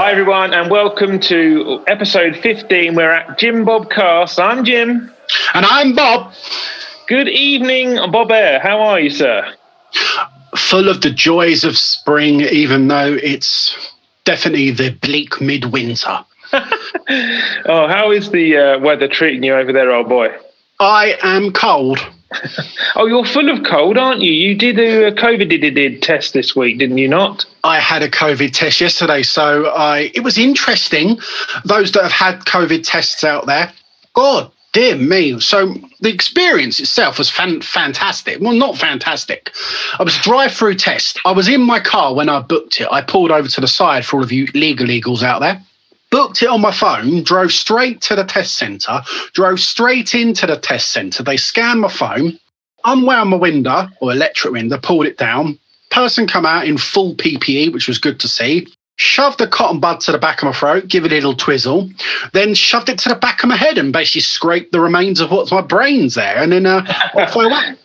Hi everyone, and welcome to episode 15. We're at Jim Bob Cast. I'm Jim. And I'm Bob. Good evening, Bob Air. How are you, sir? Full of the joys of spring, even though it's definitely the bleak midwinter. Oh, how is the weather treating you over there, old boy? I am cold. Oh, you're full of cold, aren't you? You did a COVID test this week, didn't you not? I had a COVID test yesterday, so it was interesting. Those that have had COVID tests out there, God dear me. So the experience itself was fantastic. Well, not fantastic. I was a drive-through test. I was in my car when I booked it. I pulled over to the side for all of you legal eagles out there. Booked it on my phone, drove straight to the test centre, drove straight into the test centre. They scanned my phone, unwound my window, or electric window, pulled it down. Person come out in full PPE, which was good to see. Shoved a cotton bud to the back of my throat, give it a little twizzle, then shoved it to the back of my head and basically scraped the remains of what's my brains there. And then off I went.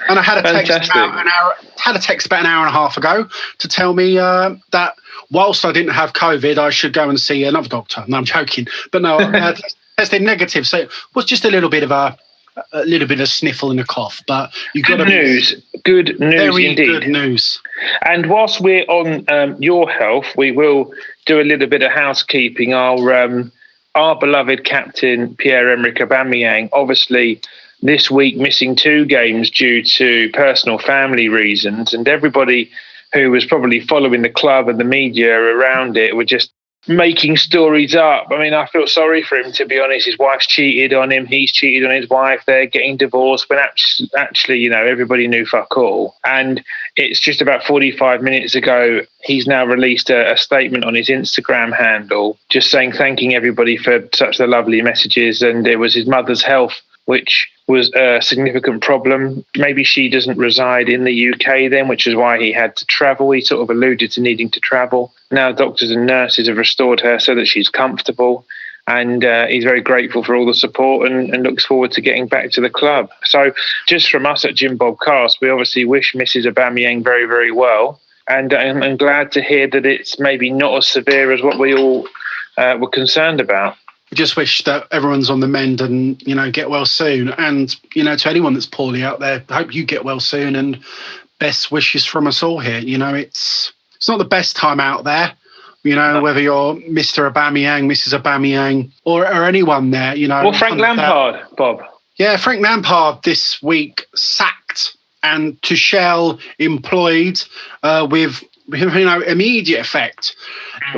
And I had a text about an hour and a half ago to tell me that whilst I didn't have COVID, I should go and see another doctor. No, I'm joking. But no, I tested negative. So it was just a little bit of sniffle and a cough. But you got good news very indeed. Good news. And whilst we're on your health, we will do a little bit of housekeeping. Our beloved captain, Pierre-Emerick Aubameyang, obviously this week missing 2 games due to personal family reasons, and everybody who was probably following the club and the media around it were just making stories up. I mean, I feel sorry for him, to be honest. His wife's cheated on him. He's cheated on his wife. They're getting divorced when actually, everybody knew fuck all. And it's just about 45 minutes ago, he's now released a statement on his Instagram handle, just thanking everybody for such the lovely messages. And it was his mother's health, which was a significant problem. Maybe she doesn't reside in the UK then, which is why he had to travel. He sort of alluded to needing to travel. Now doctors and nurses have restored her so that she's comfortable, and he's very grateful for all the support and looks forward to getting back to the club. So just from us at Jim Bob Cast, we obviously wish Mrs. Aubameyang very, very well, and I'm glad to hear that it's maybe not as severe as what we all were concerned about. I just wish that everyone's on the mend and, get well soon. And, to anyone that's poorly out there, I hope you get well soon, and best wishes from us all here. It's not the best time out there, whether you're Mr. Aubameyang, Mrs. Aubameyang, or anyone there, Or Frank Lampard, Bob. Yeah, Frank Lampard this week sacked and Tuchel employed with immediate effect.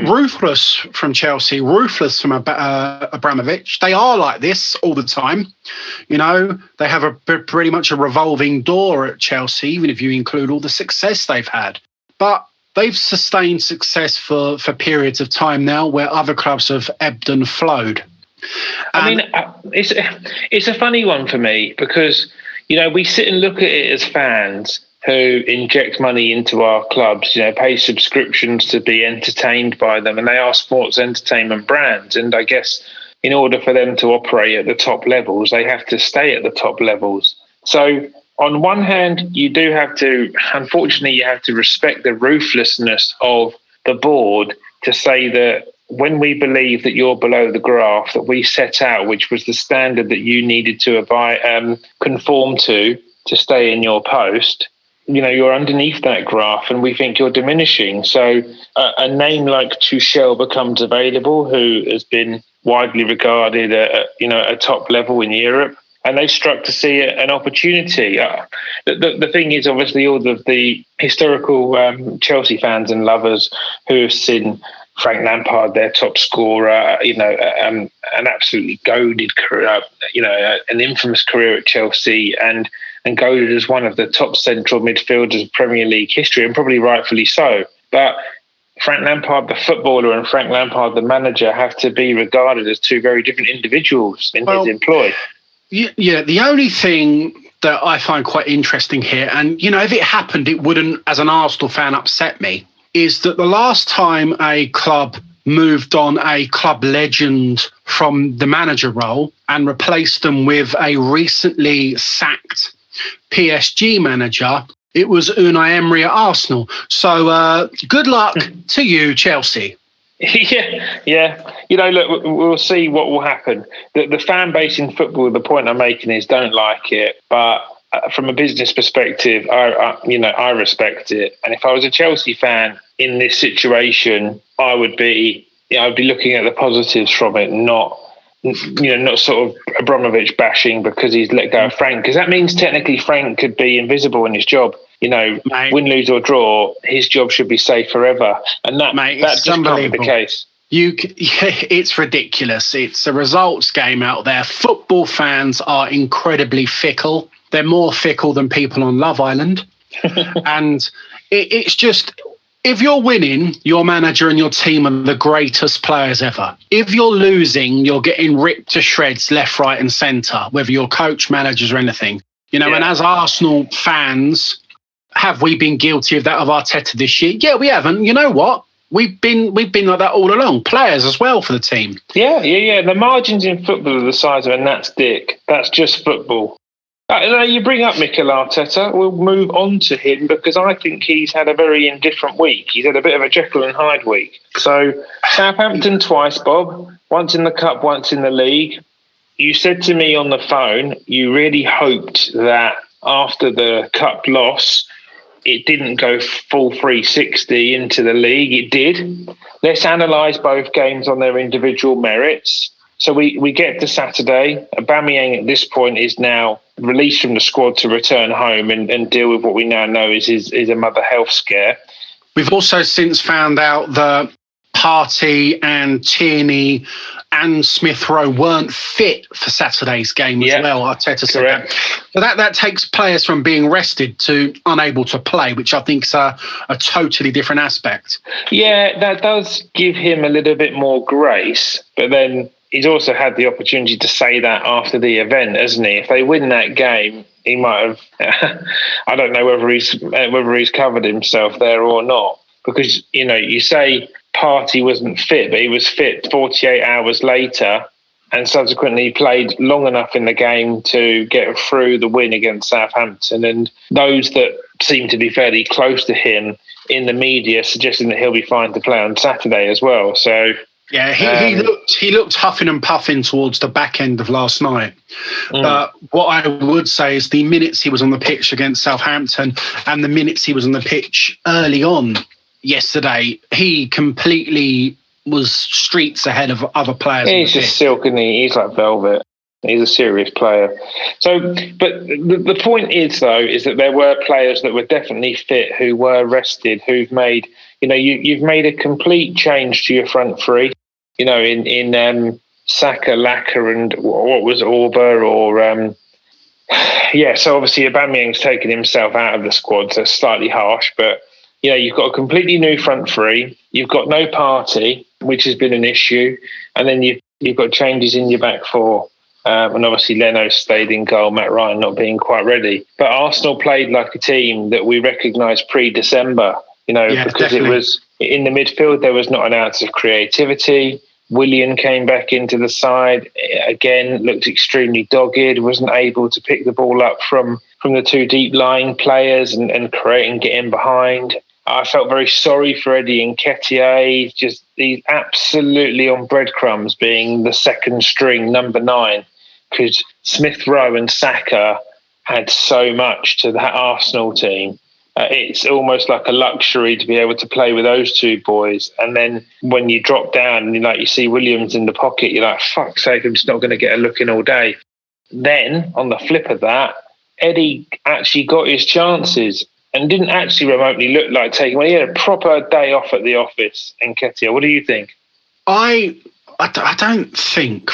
Ruthless from Chelsea, ruthless from Abramovich. They are like this all the time. They have pretty much a revolving door at Chelsea, even if you include all the success they've had. But they've sustained success for periods of time now where other clubs have ebbed and flowed. It's a funny one for me because, we sit and look at it as fans who inject money into our clubs, pay subscriptions to be entertained by them, and they are sports entertainment brands. And I guess in order for them to operate at the top levels, they have to stay at the top levels. So on one hand, you have to respect the ruthlessness of the board to say that when we believe that you're below the graph that we set out, which was the standard that you needed to conform to stay in your post, you're underneath that graph and we think you're diminishing. So a name like Tuchel becomes available, who has been widely regarded at a top level in Europe, and they struck to see an opportunity. The thing is, obviously, all of the historical Chelsea fans and lovers who have seen Frank Lampard, their top scorer, an absolutely goated career, an infamous career at Chelsea, and goaded as one of the top central midfielders of Premier League history, and probably rightfully so. But Frank Lampard, the footballer, and Frank Lampard, the manager, have to be regarded as 2 very different individuals in his employ. Yeah, the only thing that I find quite interesting here, and, if it happened, it wouldn't, as an Arsenal fan, upset me, is that the last time a club moved on a club legend from the manager role and replaced them with a recently sacked PSG manager, it was Unai Emery at Arsenal. So good luck to you, Chelsea. Yeah. You know, look, we'll see what will happen. The fan base in football, the point I'm making is don't like it, but from a business perspective, I respect it. And if I was a Chelsea fan in this situation, I'd be looking at the positives from it, not sort of Abramovich bashing because he's let go of Frank, because that means technically Frank could be invisible in his job. You know, win, lose or draw, his job should be safe forever, and that just can't be the case. It's ridiculous. It's a results game out there. Football fans are incredibly fickle. They're more fickle than people on Love Island, and it's just. If you're winning, your manager and your team are the greatest players ever. If you're losing, you're getting ripped to shreds left, right and centre, whether you're coach, managers or anything. You know, and as Arsenal fans, have we been guilty of that of Arteta this year? Yeah, we have. And you know what? We've been like that all along. Players as well for the team. Yeah. The margins in football are the size of a gnat's dick. That's just football. Now you bring up Mikel Arteta. We'll move on to him because I think he's had a very indifferent week. He's had a bit of a Jekyll and Hyde week. So Southampton twice, Bob. Once in the Cup, once in the league. You said to me on the phone you really hoped that after the Cup loss, it didn't go full 360 into the league. It did. Let's analyse both games on their individual merits. So we get to Saturday. Aubameyang at this point is now released from the squad to return home and deal with what we now know is a mother health scare. We've also since found out that Partey and Tierney and Smith Rowe weren't fit for Saturday's game as well. Arteta said that. But that takes players from being rested to unable to play, which I think is a totally different aspect. Yeah, that does give him a little bit more grace, but then he's also had the opportunity to say that after the event, hasn't he? If they win that game, he might have. I don't know whether he's covered himself there or not, because you say Partey wasn't fit, but he was fit 48 hours later, and subsequently played long enough in the game to get through the win against Southampton. And those that seem to be fairly close to him in the media suggesting that he'll be fine to play on Saturday as well. So. Yeah, he looked huffing and puffing towards the back end of last night. But what I would say is the minutes he was on the pitch against Southampton and the minutes he was on the pitch early on yesterday, he completely was streets ahead of other players. He's just silk, isn't he? He's like velvet. He's a serious player. So, but the point is, though, is that there were players that were definitely fit who were rested, who've made... you've made a complete change to your front three. In Saka, Laca, and what was Orba or so obviously Aubameyang's taken himself out of the squad, so it's slightly harsh. But you've got a completely new front three. You've got no Partey, which has been an issue, and then you've got changes in your back four. And obviously Leno stayed in goal, Matt Ryan not being quite ready. But Arsenal played like a team that we recognised pre-December. Because definitely. It was in the midfield, there was not an ounce of creativity. Willian came back into the side, again, looked extremely dogged, wasn't able to pick the ball up from the two deep lying players and create and get in behind. I felt very sorry for Eddie Nketiah. He's absolutely on breadcrumbs being the second string number 9, because Smith Rowe and Saka had so much to that Arsenal team. It's almost like a luxury to be able to play with those two boys. And then when you drop down and you see Williams in the pocket, you're like, fuck's sake, I'm just not going to get a look in all day. Then, on the flip of that, Eddie actually got his chances and didn't actually remotely look like taking one. He had a proper day off at the office. Nketiah, what do you think? I don't think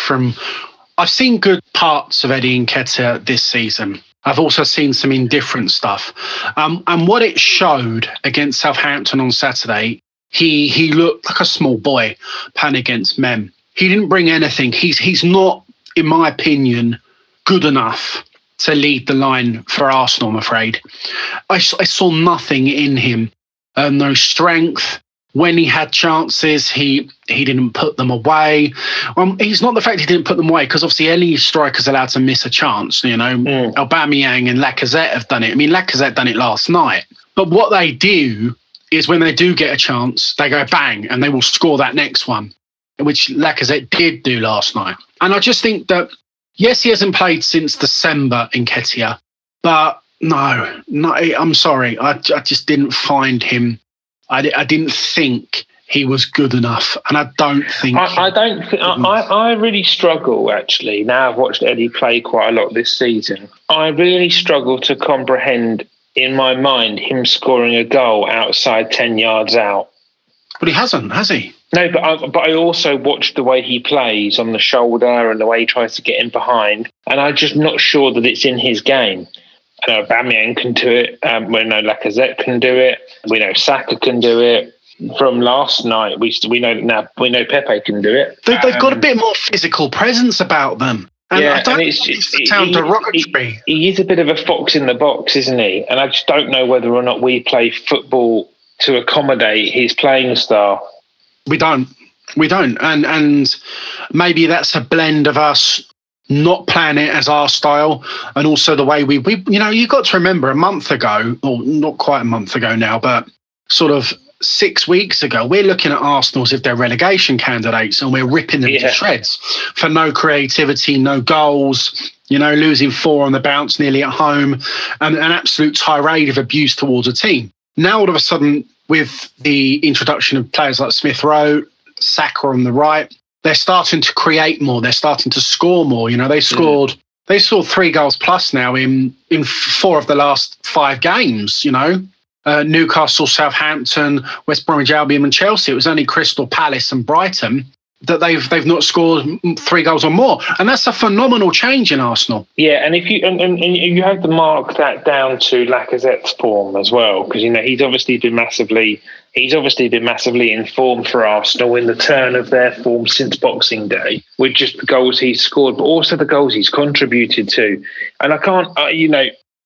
I've seen good parts of Eddie Nketiah this season. I've also seen some indifferent stuff. And what it showed against Southampton on Saturday, he looked like a small boy playing against men. He didn't bring anything. He's not, in my opinion, good enough to lead the line for Arsenal, I'm afraid. I saw nothing in him. No strength. When he had chances, he didn't put them away. He's not the fact he didn't put them away, because obviously any striker's allowed to miss a chance. Aubameyang and Lacazette have done it. I mean, Lacazette done it last night. But what they do is when they do get a chance, they go bang and they will score that next one, which Lacazette did do last night. And I just think that, yes, he hasn't played since December in Nketiah, but no, I'm sorry. I just didn't find him. I didn't think he was good enough, and I don't think. I really struggle, actually. Now I've watched Eddie play quite a lot this season. I really struggle to comprehend, in my mind, him scoring a goal outside 10 yards out. But he hasn't, has he? No, but I also watched the way he plays on the shoulder and the way he tries to get in behind, and I'm just not sure that it's in his game. I know Aubameyang can do it. We know Lacazette can do it. We know Saka can do it. From last night, we know Pepe can do it. They've got a bit more physical presence about them. And I don't think it's sound derogatory. He is a bit of a fox in the box, isn't he? And I just don't know whether or not we play football to accommodate his playing style. We don't. And maybe that's a blend of us not playing it as our style, and also the way we you've got to remember a month ago, or not quite a month ago now, but sort of 6 weeks ago, we're looking at Arsenal as if they're relegation candidates, and we're ripping them to shreds for no creativity, no goals, losing 4 on the bounce nearly at home, and an absolute tirade of abuse towards a team. Now, all of a sudden, with the introduction of players like Smith Rowe, Saka on the right, they're starting to create more. They're starting to score more. They scored 3 goals plus now in 4 of the last 5 games. Newcastle, Southampton, West Bromwich Albion, and Chelsea. It was only Crystal Palace and Brighton that they've not scored 3 goals or more, and that's a phenomenal change in Arsenal. Yeah, and if you and you have to mark that down to Lacazette's form as well, because he's obviously been massively in form for Arsenal in the turn of their form since Boxing Day, with just the goals he's scored, but also the goals he's contributed to. And I can't,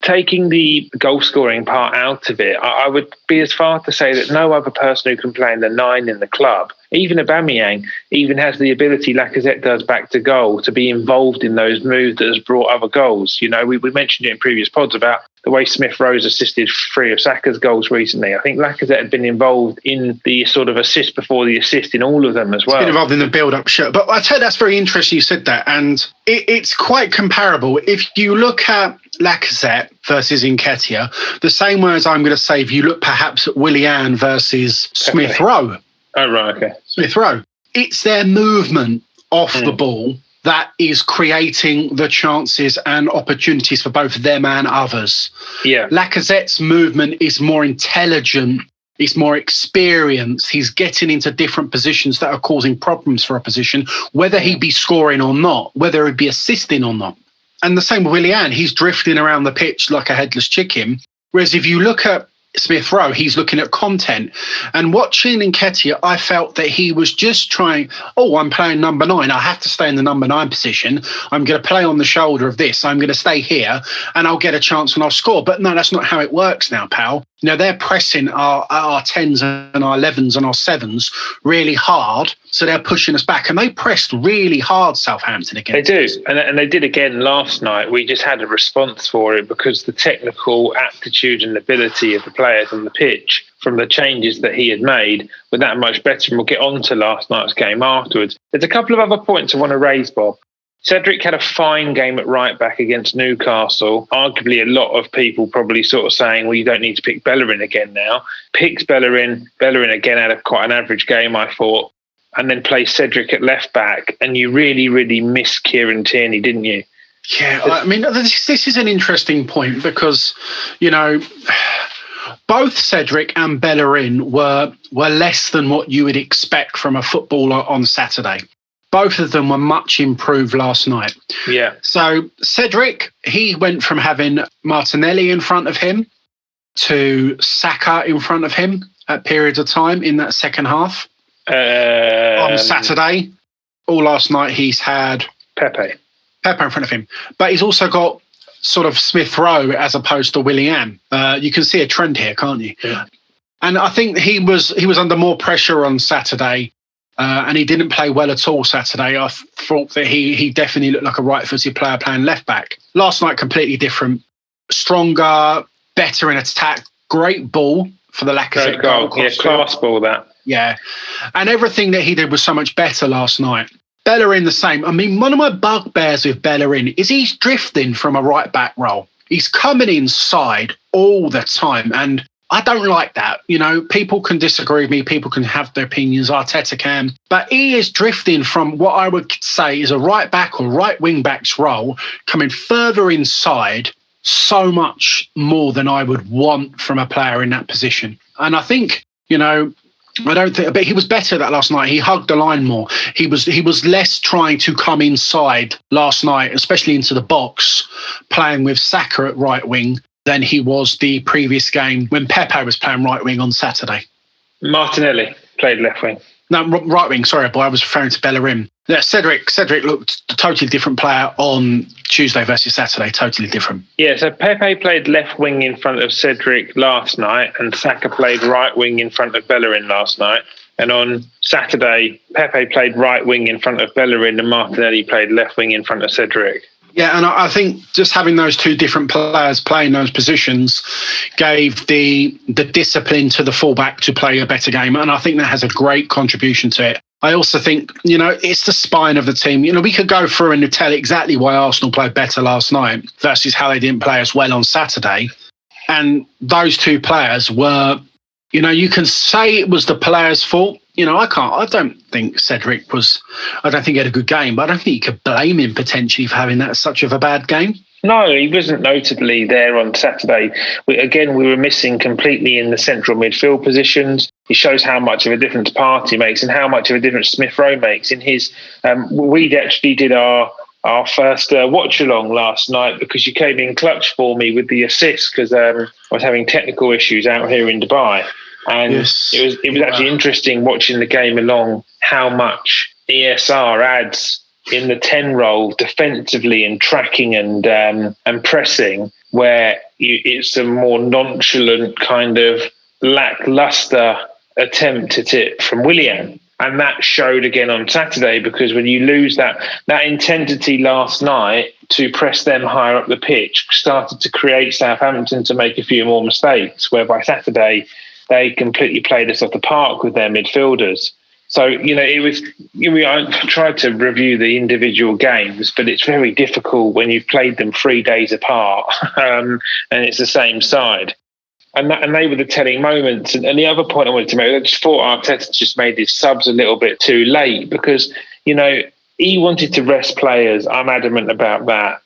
taking the goal scoring part out of it, I would be as far to say that no other person who can play in the 9 in the club, even Aubameyang, even has the ability Lacazette does back to goal to be involved in those moves that has brought other goals. We mentioned it in previous pods about the way Smith Rowe assisted 3 of Saka's goals recently. I think Lacazette had been involved in the sort of assist before the assist in all of them as well. He's been involved in the build-up, sure. But I tell you, that's very interesting you said that. And it's quite comparable. If you look at Lacazette versus Nketiah, the same way as I'm going to say if you look perhaps at Willian versus Smith Rowe. Oh, right, okay. Smith Rowe. It's their movement off the ball that is creating the chances and opportunities for both them and others. Yeah. Lacazette's movement is more intelligent. He's more experienced. He's getting into different positions that are causing problems for opposition, whether he be scoring or not, whether he be assisting or not. And the same with Willian. He's drifting around the pitch like a headless chicken. Whereas if you look at Smith Rowe, he's looking at content. And watching Nketiah, I felt that he was just trying, I'm playing number 9. I have to stay in the number 9 position. I'm going to play on the shoulder of this. I'm going to stay here and I'll get a chance when I'll score. But no, that's not how it works now, pal. They're pressing our 10s and our 11s and our 7s really hard. So they're pushing us back. And they pressed really hard, Southampton, again. They do. And they did again last night. We just had a response for it because the technical aptitude and ability of the players on the pitch from the changes that he had made were that much better. And we'll get on to last night's game afterwards. There's a couple of other points I want to raise, Bob. Cedric had a fine game at right back against Newcastle. Arguably, a lot of people probably sort of saying, well, you don't need to pick Bellerin again now. Picks Bellerin. Bellerin again had quite an average game, I thought, and then plays Cedric at left back. And you really, really missed Kieran Tierney, didn't you? Yeah, I mean, this is an interesting point because, both Cedric and Bellerin were less than what you would expect from a footballer on Saturday. Both of them were much improved last night. Yeah. So Cedric, he went from having Martinelli in front of him to Saka in front of him at periods of time in that second half. On Saturday, or last night, he's had Pepe in front of him. But he's also got sort of Smith Rowe as opposed to Willian. You can see a trend here, can't you? Yeah. And I think he was under more pressure on Saturday. And he didn't play well at all Saturday. I thought that he definitely looked like a right-footed player playing left back. Last night, completely different. Stronger, better in attack, great ball for the Laca Saka goal. Yeah, class ball that. Yeah. And everything that he did was so much better last night. Bellerin the same. I mean, one of my bugbears with Bellerin is he's drifting from a right-back role. He's coming inside all the time, and I don't like that. You know, people can disagree with me. People can have their opinions. Arteta can. But he is drifting from what I would say is a right-back or right wing-back's role, coming further inside so much more than I would want from a player in that position. And I think, you know, I don't think, but he was better that last night. He hugged the line more. He was less trying to come inside last night, especially into the box, playing with Saka at right wing than he was the previous game when Pepe was playing right wing on Saturday. Martinelli played left wing. No, right wing. Sorry, boy, I was referring to Bellerin. Yeah, Cedric looked a totally different player on Tuesday versus Saturday. Totally different. Yeah, so Pepe played left wing in front of Cedric last night, and Xhaka played right wing in front of Bellerin last night. And on Saturday, Pepe played right wing in front of Bellerin, and Martinelli played left wing in front of Cedric. Yeah, and I think just having those two different players playing those positions gave the discipline to the fullback to play a better game. And I think that has a great contribution to it. I also think, you know, it's the spine of the team. You know, we could go through and tell exactly why Arsenal played better last night versus how they didn't play as well on Saturday. And those two players were, you know, you can say it was the players' fault. You know, I don't think Cedric I don't think he had a good game, but I don't think you could blame him potentially for having that such of a bad game. No, he wasn't notably there on Saturday. We were missing completely in the central midfield positions. It shows how much of a difference Partey makes and how much of a difference Smith Rowe makes in his. We actually did our first watch along last night because you came in clutch for me with the assist because I was having technical issues out here in Dubai. And yes, it was actually interesting watching the game along how much ESR adds in the 10 role defensively and tracking and pressing, where it's a more nonchalant kind of lackluster attempt at it from Willian. And that showed again on Saturday, because when you lose that intensity last night to press them higher up the pitch started to create Southampton to make a few more mistakes, where by Saturday they completely played us off the park with their midfielders. So, you know, I tried to review the individual games, but it's very difficult when you've played them 3 days apart and it's the same side. And they were the telling moments. And the other point I wanted to make, I just thought Arteta just made his subs a little bit too late because, you know, he wanted to rest players. I'm adamant about that.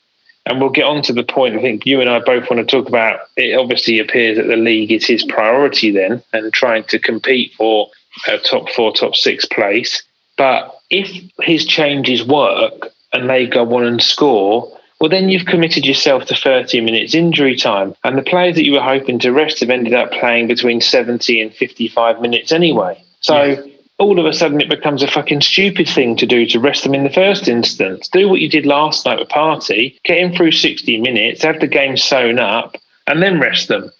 And we'll get on to the point, I think you and I both want to talk about, it obviously appears that the league is his priority then and trying to compete for a top 4, top 6 place. But if his changes work and they go on and score, well, then you've committed yourself to 30 minutes injury time. And the players that you were hoping to rest have ended up playing between 70 and 55 minutes anyway. So all of a sudden it becomes a fucking stupid thing to do to rest them in the first instance. Do what you did last night with Partey, get him through 60 minutes, have the game sewn up, and then rest them.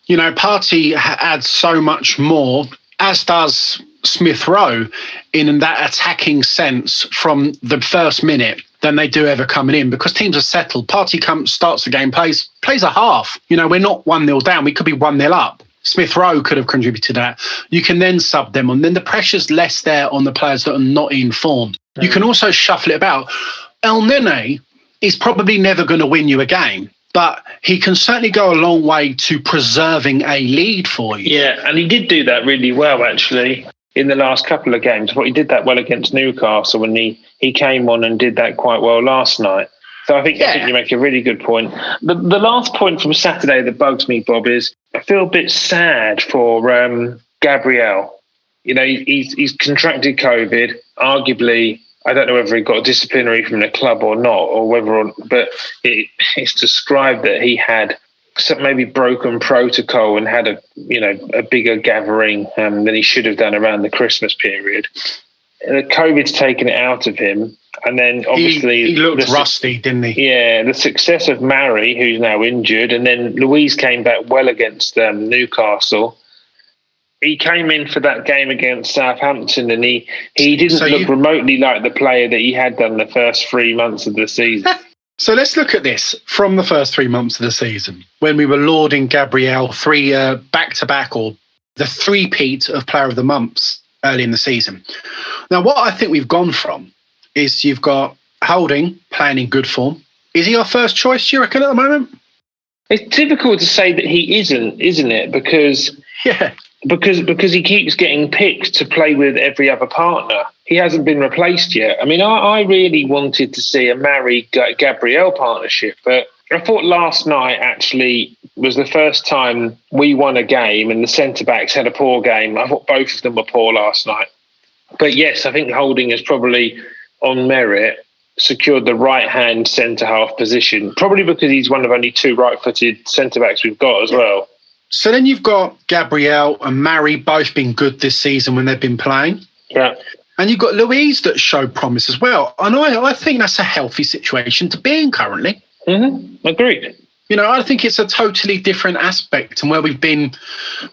You know, Partey adds so much more, as does Smith Rowe, in that attacking sense from the first minute than they do ever coming in, because teams are settled. Partey starts the game, plays a half. You know, we're not 1-0 down. We could be 1-0 up. Smith Rowe could have contributed to that. You can then sub them on. Then the pressure's less there on the players that are not in form. Mm. You can also shuffle it about. El Nene is probably never going to win you a game, but he can certainly go a long way to preserving a lead for you. Yeah, and he did do that really well, actually, in the last couple of games. But he did that well against Newcastle, and he came on and did that quite well last night. So I think you make a really good point. The last point from Saturday that bugs me, Bob, is I feel a bit sad for Gabriel. You know, he's contracted COVID. Arguably, I don't know whether he got a disciplinary from the club or not, but it's described that he had some maybe broken protocol and had a bigger gathering than he should have done around the Christmas period. COVID's taken it out of him. And then obviously he looked rusty, didn't he? Yeah, the success of Mari, who's now injured, and then Luiz came back well against Newcastle. He came in for that game against Southampton, and he didn't look remotely like the player that he had done the first 3 months of the season. So let's look at this from the first 3 months of the season, when we were lauding Gabriel 3 back-to-back or the three-peat of Player of the Months early in the season. Now, what I think we've gone from is you've got Holding playing in good form. Is he our first choice, do you reckon, at the moment? It's difficult to say that he isn't it? Because he keeps getting picked to play with every other partner. He hasn't been replaced yet. I mean, I really wanted to see a Marry-Gabriel partnership, but I thought last night actually was the first time we won a game and the centre-backs had a poor game. I thought both of them were poor last night. But yes, I think Holding has probably, on merit, secured the right-hand centre-half position, probably because he's one of only two right-footed centre-backs we've got as well. So then you've got Gabriel and Marry both been good this season when they've been playing. Yeah. And you've got Louise that showed promise as well. And I think that's a healthy situation to be in currently. Mm-hmm. Agreed. You know, I think it's a totally different aspect and where we've been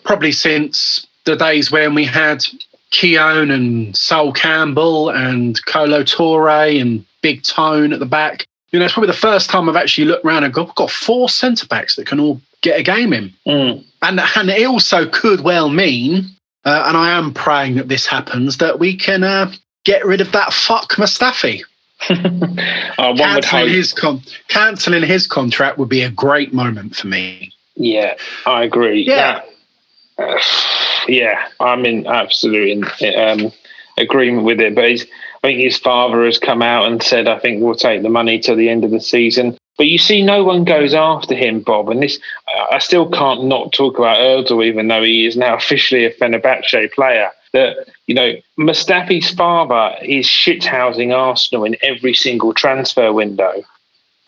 probably since the days when we had Keown and Sol Campbell and Kolo Touré and Big Tone at the back. You know, it's probably the first time I've actually looked around and got four centre-backs that can all get a game in. And it also could well mean, and I am praying that this happens, that we can get rid of that fuck Mustafi. Cancelling his contract would be a great moment for me. Yeah, I agree. Yeah. I'm in absolute agreement with it. But I think his father has come out and said, I think we'll take the money till the end of the season. But you see, no one goes after him, Bob. And this, I still can't not talk about Erdal, even though he is now officially a Fenerbahce player. That, you know, Mustafi's father is shithousing Arsenal in every single transfer window.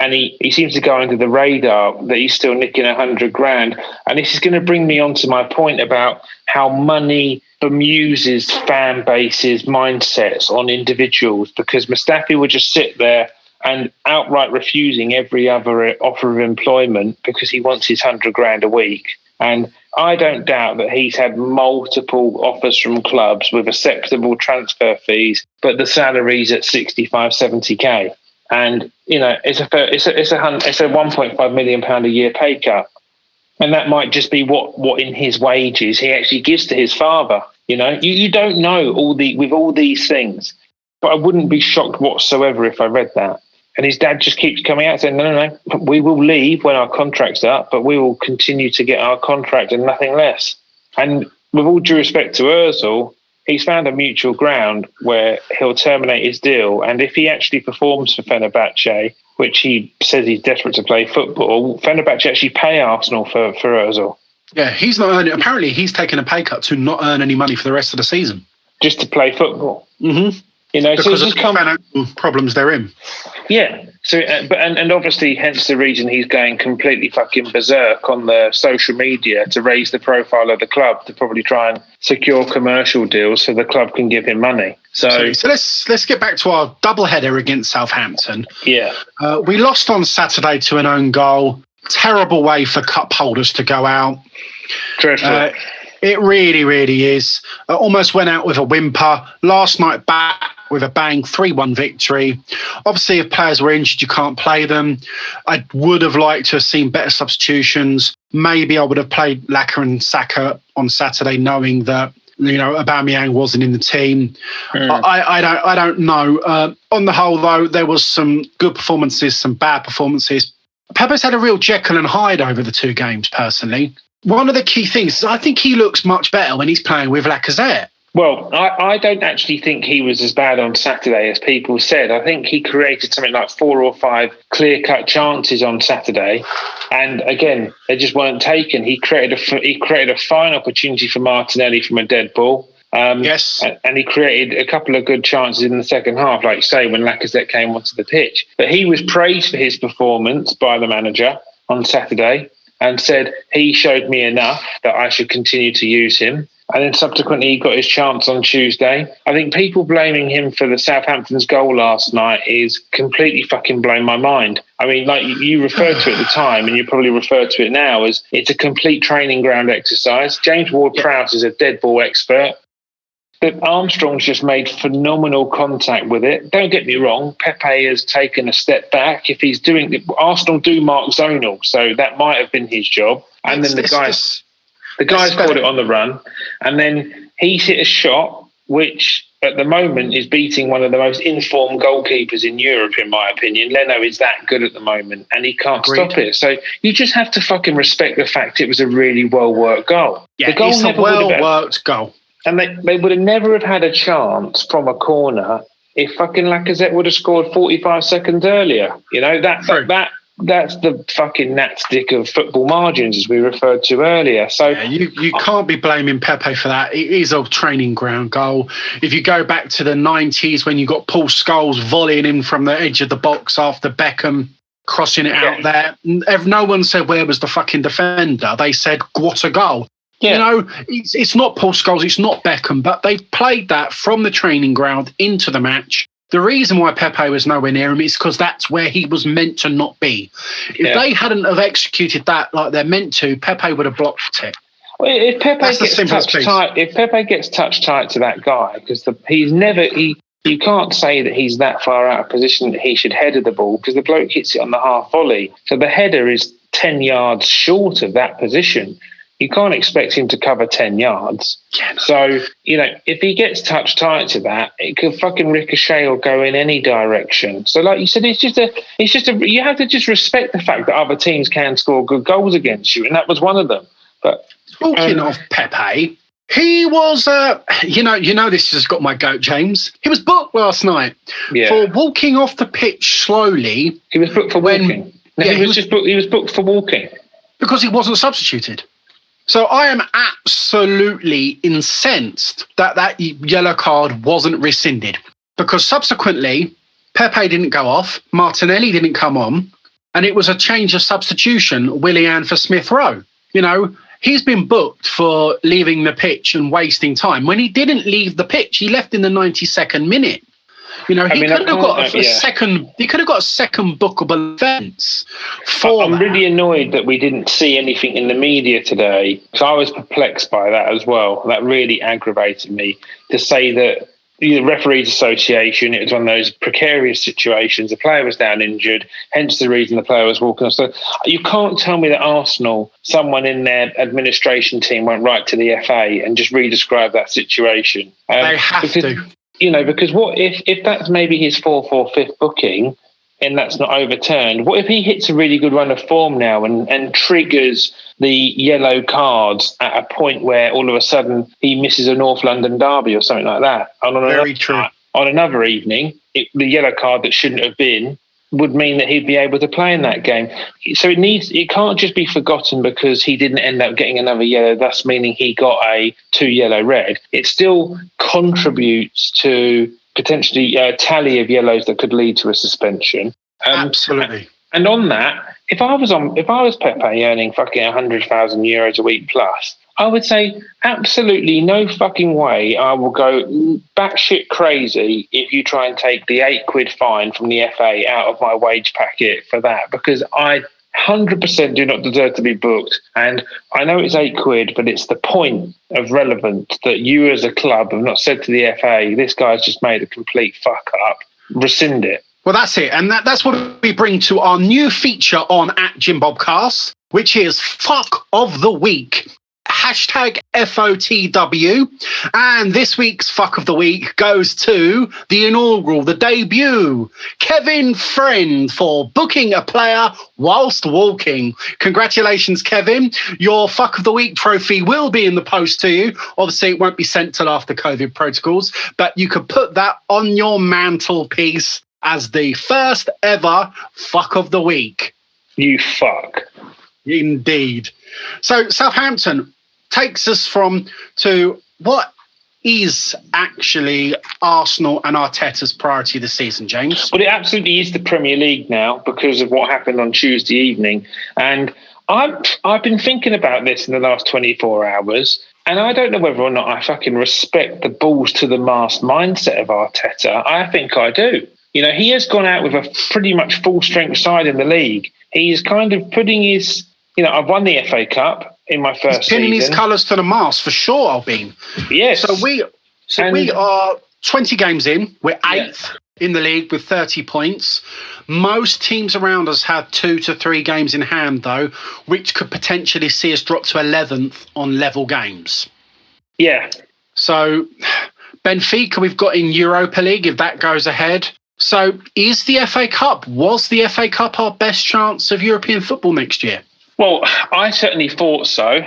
And he seems to go under the radar that he's still nicking $100,000. And this is going to bring me on to my point about how money bemuses fan bases' mindsets on individuals, because Mustafi would just sit there and outright refusing every other offer of employment because he wants his $100,000 a week. And I don't doubt that he's had multiple offers from clubs with acceptable transfer fees, but the salary's at 65, 70K. And, you know, it's a £1.5 million a year pay cut. And that might just be what in his wages he actually gives to his father. You know, you don't know with all these things, but I wouldn't be shocked whatsoever if I read that. And his dad just keeps coming out saying, no, we will leave when our contract's up, but we will continue to get our contract and nothing less. And with all due respect to Ozil, he's found a mutual ground where he'll terminate his deal. And if he actually performs for Fenerbahce, which he says he's desperate to play football, Fenerbahce actually pay Arsenal for Ozil. Yeah, he's not earning. Apparently, he's taken a pay cut to not earn any money for the rest of the season. Just to play football. Mm-hmm. You know, because of the financial problems they're in. Yeah. So, and obviously, hence the reason he's going completely fucking berserk on the social media to raise the profile of the club, to probably try and secure commercial deals so the club can give him money. So let's get back to our doubleheader against Southampton. Yeah. We lost on Saturday to an own goal. Terrible way for cup holders to go out. Dreadful. It really, really is. Almost went out with a whimper. Last night back with a bang, 3-1 victory. Obviously, if players were injured, you can't play them. I would have liked to have seen better substitutions. Maybe I would have played Laca and Saka on Saturday, knowing that, you know, Aubameyang wasn't in the team. I don't know. On the whole, though, there was some good performances, some bad performances. Pepe's had a real Jekyll and Hyde over the two games, personally. One of the key things is I think he looks much better when he's playing with Lacazette. Well, I don't actually think he was as bad on Saturday as people said. I think he created something like 4 or 5 clear-cut chances on Saturday. And again, they just weren't taken. He created a fine opportunity for Martinelli from a dead ball. Yes. And he created a couple of good chances in the second half, like you say, when Lacazette came onto the pitch. But he was praised for his performance by the manager on Saturday and said he showed me enough that I should continue to use him. And then subsequently he got his chance on Tuesday. I think people blaming him for the Southampton's goal last night is completely fucking blown my mind. I mean, like you referred to it at the time, and you probably refer to it now as it's a complete training ground exercise. James Ward-Prowse is a dead ball expert. But Armstrong's just made phenomenal contact with it. Don't get me wrong, Pepe has taken a step back. If he's doing it, Arsenal do mark zonal, so that might have been his job. And then the guys... The guy's caught it on the run, and then he's hit a shot which at the moment is beating one of the most informed goalkeepers in Europe, in my opinion. Leno is that good at the moment, and he can't stop it. So you just have to fucking respect the fact it was a really well-worked goal. Yeah, the goal it's a well-worked goal. And they would have never have had a chance from a corner if fucking Lacazette would have scored 45 seconds earlier. You know, that's the fucking Natstick of football margins, as we referred to earlier. So yeah, you can't be blaming Pepe for that. It is a training ground goal. If you go back to the 90s when you got Paul Scholes volleying in from the edge of the box after Beckham crossing it out there, no one said where was the fucking defender. They said what a goal. Yeah. You know, it's not Paul Scholes, it's not Beckham, but they've played that from the training ground into the match. The reason why Pepe was nowhere near him is because that's where he was meant to not be. If they hadn't have executed that like they're meant to, Pepe would have blocked it. Well, if Pepe gets touched tight to that guy, because you can't say that he's that far out of position that he should header the ball, because the bloke hits it on the half volley. So the header is 10 yards short of that position. You can't expect him to cover 10 yards. So, you know, if he gets touched tight to that, it could fucking ricochet or go in any direction. So, like you said, you have to just respect the fact that other teams can score good goals against you, and that was one of them. But talking of Pepe, he was, you know, this has got my goat, James. He was booked last night for walking off the pitch slowly. He was booked for walking. He was booked for walking because he wasn't substituted. So I am absolutely incensed that yellow card wasn't rescinded, because subsequently Pepe didn't go off, Martinelli didn't come on, and it was a change of substitution, Willian for Smith Rowe. You know, he's been booked for leaving the pitch and wasting time. When he didn't leave the pitch, he left in the 92nd minute. You know, he could have got a second. He could have got a second bookable offence. I'm really annoyed that we didn't see anything in the media today, because I was perplexed by that as well. That really aggravated me, to say that the Referees Association, it was one of those precarious situations. The player was down injured, hence the reason the player was walking off. So you can't tell me that Arsenal, someone in their administration team, went right to the FA and just re-describe that situation. They have to. You know, because what if that's maybe his 4th or 5th booking and that's not overturned? What if he hits a really good run of form now and triggers the yellow cards at a point where all of a sudden he misses a North London derby or something like that? Very true. On another evening, the yellow card that shouldn't have been would mean that he'd be able to play in that game. So it can't just be forgotten because he didn't end up getting another yellow, thus meaning he got a 2 yellow red. It still contributes to potentially a tally of yellows that could lead to a suspension. Absolutely. And on that, if I was Pepe earning fucking €100,000 a week plus, I would say absolutely no fucking way I will go batshit crazy if you try and take the £8 fine from the FA out of my wage packet for that, because I 100% do not deserve to be booked. And I know it's £8, but it's the point of relevance that you as a club have not said to the FA, this guy's just made a complete fuck up, rescind it. Well, that's it. And that's what we bring to our new feature on @JimBobCast, which is Fuck of the Week. #FOTW. And this week's Fuck of the Week goes to the debut, Kevin Friend, for booking a player whilst walking. Congratulations, Kevin. Your Fuck of the Week trophy will be in the post to you. Obviously, it won't be sent till after COVID protocols, but you could put that on your mantelpiece as the first ever Fuck of the Week. You fuck. Indeed. So Southampton takes us to what is actually Arsenal and Arteta's priority this season, James? Well, it absolutely is the Premier League now because of what happened on Tuesday evening. And I've been thinking about this in the last 24 hours, and I don't know whether or not I fucking respect the balls to the mast mindset of Arteta. I think I do. You know, he has gone out with a pretty much full-strength side in the league. He's kind of putting his... You know, I've won the FA Cup in my first season. Pinning his colours to the mast for sure, Albin. Yes. So we are 20 games in. We're 8th. in the league with 30 points. Most teams around us have 2 to 3 games in hand, though, which could potentially see us drop to 11th on level games. Yeah. So Benfica we've got in Europa League if that goes ahead. So was the FA Cup our best chance of European football next year? Well, I certainly thought so.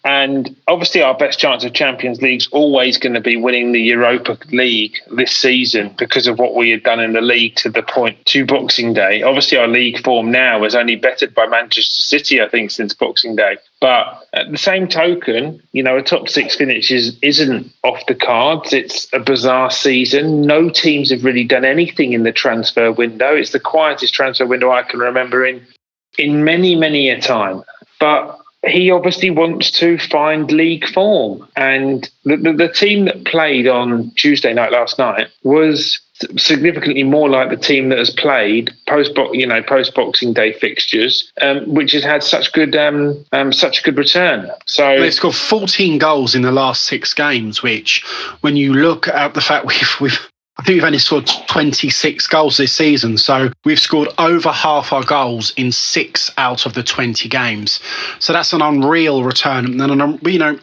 And obviously our best chance of Champions League's always going to be winning the Europa League this season because of what we had done in the league to the point to Boxing Day. Obviously our league form now is only bettered by Manchester City, I think, since Boxing Day. But at the same token, a top 6 finish isn't off the cards. It's a bizarre season. No teams have really done anything in the transfer window. It's the quietest transfer window I can remember in many, many a time. But he obviously wants to find league form. And the team that played on Tuesday night last night was significantly more like the team that has played post-Boxing Day fixtures, which has had such a good return. So they scored 14 goals in the last 6 games, which, when you look at the fact I think we've only scored 26 goals this season, so we've scored over half our goals in 6 out of the 20 games. So that's an unreal return. And 3-1,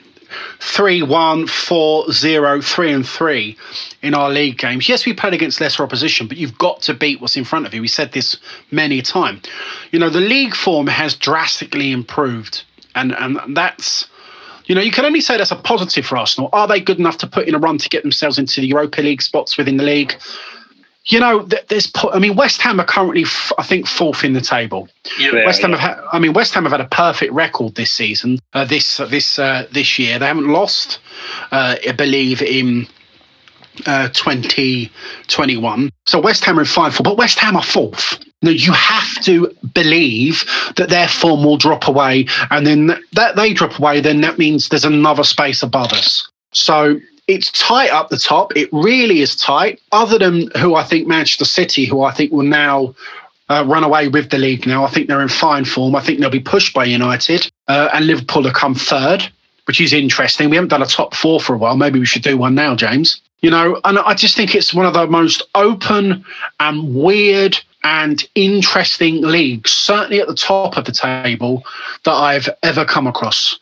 4-0, 3-3 in our league games. Yes, we played against lesser opposition, but you've got to beat what's in front of you. We said this many a time. The league form has drastically improved, and that's... you can only say that's a positive for Arsenal. Are they good enough to put in a run to get themselves into the Europa League spots within the league? West Ham are currently, I think, 4th in the table. Yeah, West Ham have had a perfect record this season. This year they haven't lost, I believe, in 2021. So West Ham are in 5-4, but West Ham are 4th. Now, you have to believe that their form will drop away, and then that they drop away, then that means there's another space above us. So it's tight up the top. It really is tight, other than who I think Manchester City, who I think will now run away with the league now. I think they're in fine form. I think they'll be pushed by United, and Liverpool have come 3rd, which is interesting. We haven't done a top 4 for a while. Maybe we should do one now, James. And I just think it's one of the most open and weird and interesting leagues, certainly at the top of the table, that I've ever come across.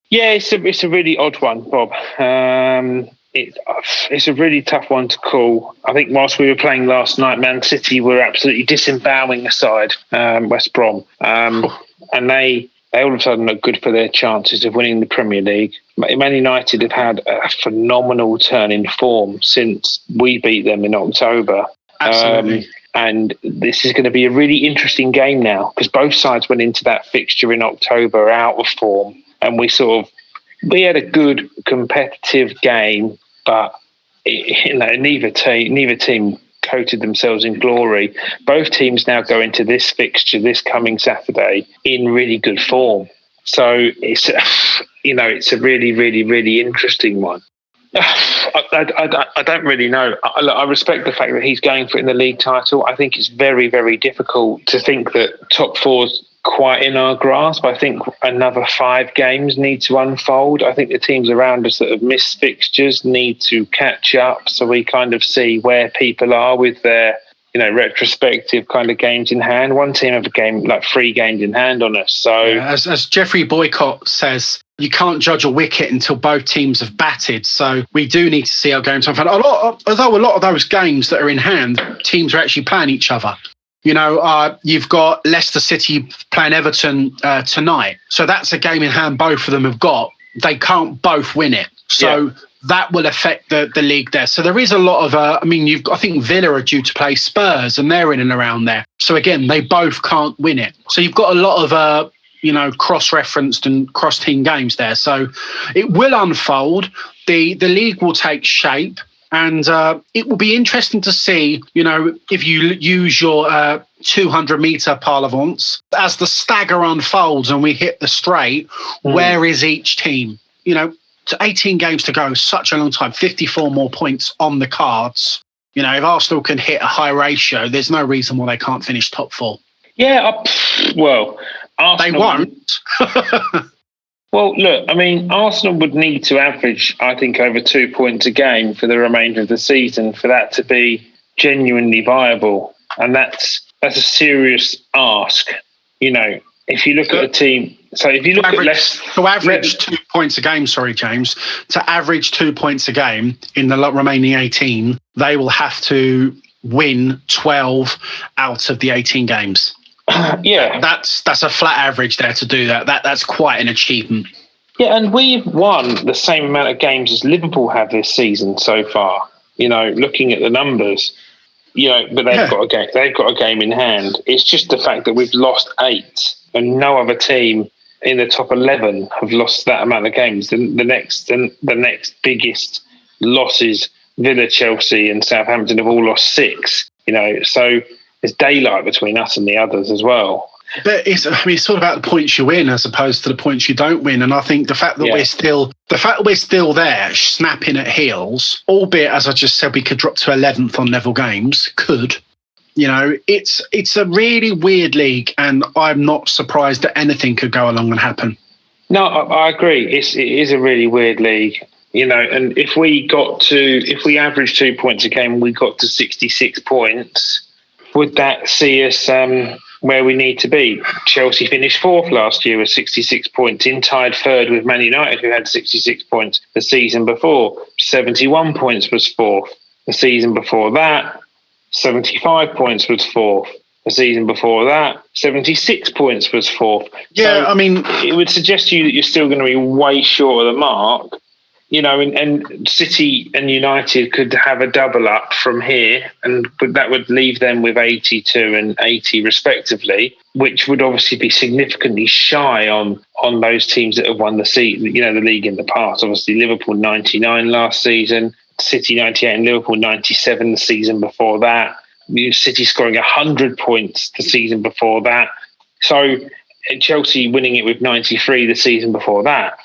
Yeah, it's a really odd one, Bob. It's a really tough one to call. I think whilst we were playing last night, Man City were absolutely disembowelling aside West Brom. And they all of a sudden look good for their chances of winning the Premier League. Man United have had a phenomenal turn in form since we beat them in October. Absolutely. And this is going to be a really interesting game now, because both sides went into that fixture in October out of form, and we had a good competitive game, but neither team coated themselves in glory. Both teams now go into this fixture this coming Saturday in really good form. So it's a really, really, really interesting one. I don't really know. I respect the fact that he's going for it in the league title. I think it's very, very difficult to think that top 4's quite in our grasp. I think another 5 games need to unfold. I think the teams around us that have missed fixtures need to catch up, so we kind of see where people are with their retrospective kind of games in hand. One team have 3 games in hand on us. So as Jeffrey Boycott says, you can't judge a wicket until both teams have batted. So we do need to see our games unfold. Although a lot of those games that are in hand, teams are actually playing each other. You've got Leicester City playing Everton tonight. So that's a game in hand both of them have got. They can't both win it. So that will affect the league there. So there is a lot of, I think Villa are due to play Spurs, and they're in and around there. So again, they both can't win it. So you've got a lot of, cross-referenced and cross-team games there. So it will unfold. The league will take shape. And it will be interesting to see, if you use your 200-metre parlance, as the stagger unfolds and we hit the straight, where is each team? 18 games to go, such a long time, 54 more points on the cards. If Arsenal can hit a high ratio, there's no reason why they can't finish top 4. Yeah, Arsenal... They won't. Well, look, Arsenal would need to average, I think, over 2 points a game for the remainder of the season for that to be genuinely viable, and that's a serious ask. You know, if you look at a team, so if you look at to average 2 points a game, sorry, James, to average 2 points a game in the remaining 18, they will have to win 12 out of the 18 games. Yeah, that's a flat average there to do that. That's quite an achievement. Yeah, and we've won the same amount of games as Liverpool have this season so far. You know, looking at the numbers, you know, but they've got a game in hand. It's just the fact that we've lost 8, and no other team in the top 11 have lost that amount of games. The next biggest losses, Villa, Chelsea, and Southampton have all lost 6. You know, so there's daylight between us and the others as well. But it's sort of about the points you win as opposed to the points you don't win. And I think the fact that we're still there, snapping at heels, albeit, as I just said, we could drop to 11th on level games. Could, you know, it's a really weird league, and I'm not surprised that anything could go along and happen. No, I agree. It is a really weird league, you know. And if we average 2 points a game, we got to 66 points. Would that see us where we need to be? Chelsea finished 4th last year with 66 points, in tied 3rd with Man United, who had 66 points the season before. 71 points was 4th. The season before that, 75 points was 4th. The season before that, 76 points was 4th. Yeah, so I mean, it would suggest to you that you're still going to be way short of the mark. You know, and City and United could have a double up from here, but that would leave them with 82 and 80 respectively, which would obviously be significantly shy on those teams that have won the league in the past. Obviously, Liverpool 99 last season, City 98, and Liverpool 97 the season before that. City scoring 100 points the season before that. So Chelsea winning it with 93 the season before that.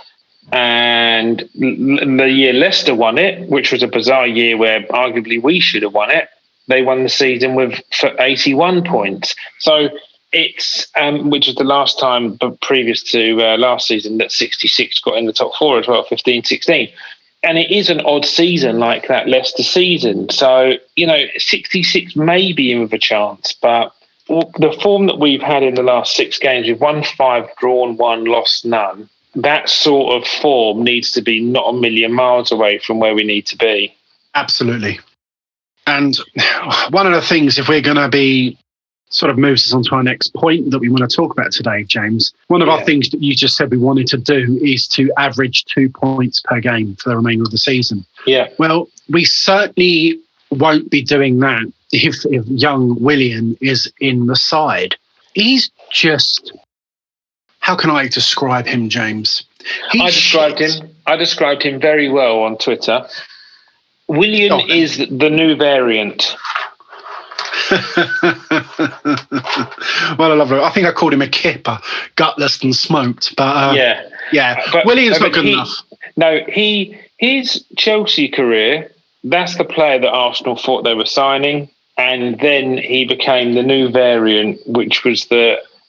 And the year Leicester won it, which was a bizarre year where arguably we should have won it, they won the season for 81 points. So it's which was the last time previous to last season that 66 got in the top 4 as well, 15-16. And it is an odd season like that Leicester season. So, you know, 66 may be in with a chance, but the form that we've had in the last 6 games, we've won 5, drawn 1, lost none. That sort of form needs to be not a million miles away from where we need to be. Absolutely. And one of the things, if we're going to be sort of moves us on to our next point that we want to talk about today, James, one of our things that you just said we wanted to do is to average 2 points per game for the remainder of the season. Yeah. Well, we certainly won't be doing that if young Willian is in the side. He's just... How can I describe him, James? I described him very well on Twitter. Willian is the new variant. Well, I love it. I think I called him a kipper, gutless and smoked. But yeah. But Willian's not good enough. No, his Chelsea career, that's the player that Arsenal thought they were signing. And then he became the new variant, which was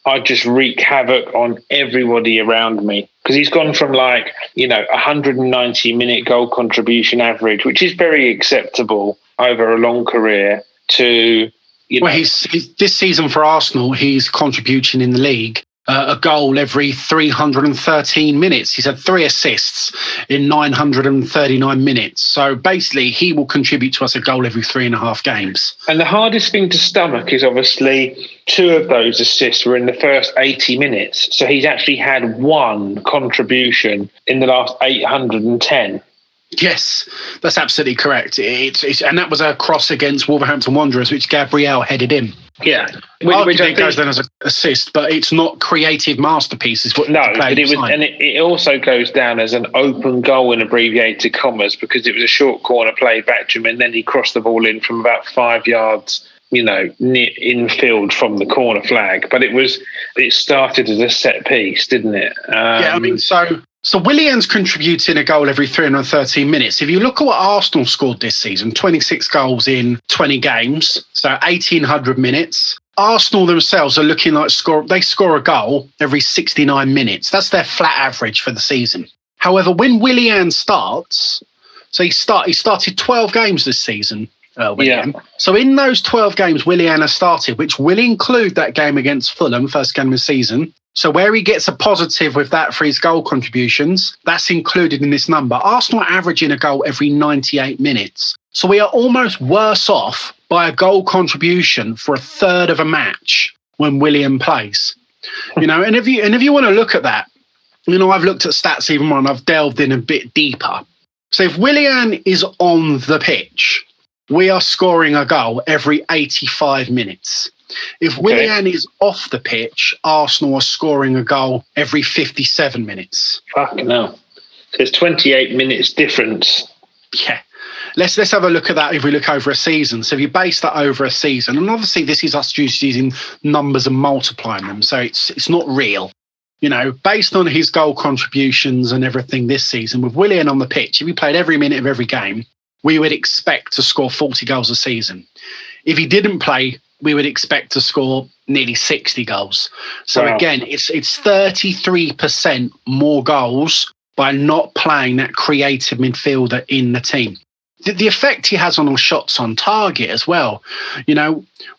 I just wreak havoc on everybody around me, because he's gone from 190-minute goal contribution average, which is very acceptable over a long career, to he's this season for Arsenal, he's contributing in the league a goal every 313 minutes. He's had 3 assists in 939 minutes. So basically, he will contribute to us a goal every 3.5 games. And the hardest thing to stomach is obviously 2 of those assists were in the first 80 minutes. So he's actually had 1 contribution in the last 810. Yes, that's absolutely correct. And that was a cross against Wolverhampton Wanderers, which Gabriel headed in. Yeah, which I think goes down as an assist, but it's not creative masterpieces. But it also goes down as an open goal in abbreviated commas, because it was a short corner play back to him, and then he crossed the ball in from about 5 yards, near infield from the corner flag. But it started as a set piece, didn't it? So Willian's contributing a goal every 313 minutes. If you look at what Arsenal scored this season, 26 goals in 20 games, so 1,800 minutes. Arsenal themselves are looking like they score a goal every 69 minutes. That's their flat average for the season. However, when Willian starts, so he started 12 games this season. Willian. Yeah. So in those 12 games Willian has started, which will include that game against Fulham, first game of the season. So where he gets a positive with that for his goal contributions, that's included in this number. Arsenal are averaging a goal every 98 minutes. So we are almost worse off by a goal contribution for a third of a match when Willian plays. And if you want to look at that, I've looked at stats even more and I've delved in a bit deeper. So if Willian is on the pitch, we are scoring a goal every 85 minutes. If Willian is off the pitch, Arsenal are scoring a goal every 57 minutes. Fucking hell. There's 28 minutes difference. Yeah. Let's have a look at that if we look over a season. So if you base that over a season, and obviously this is us just using numbers and multiplying them, so it's not real. Based on his goal contributions and everything this season, with Willian on the pitch, if he played every minute of every game, we would expect to score 40 goals a season. If he didn't play, we would expect to score nearly 60 goals. So again, it's 33% more goals by not playing that creative midfielder in the team. The effect he has on shots on target as well.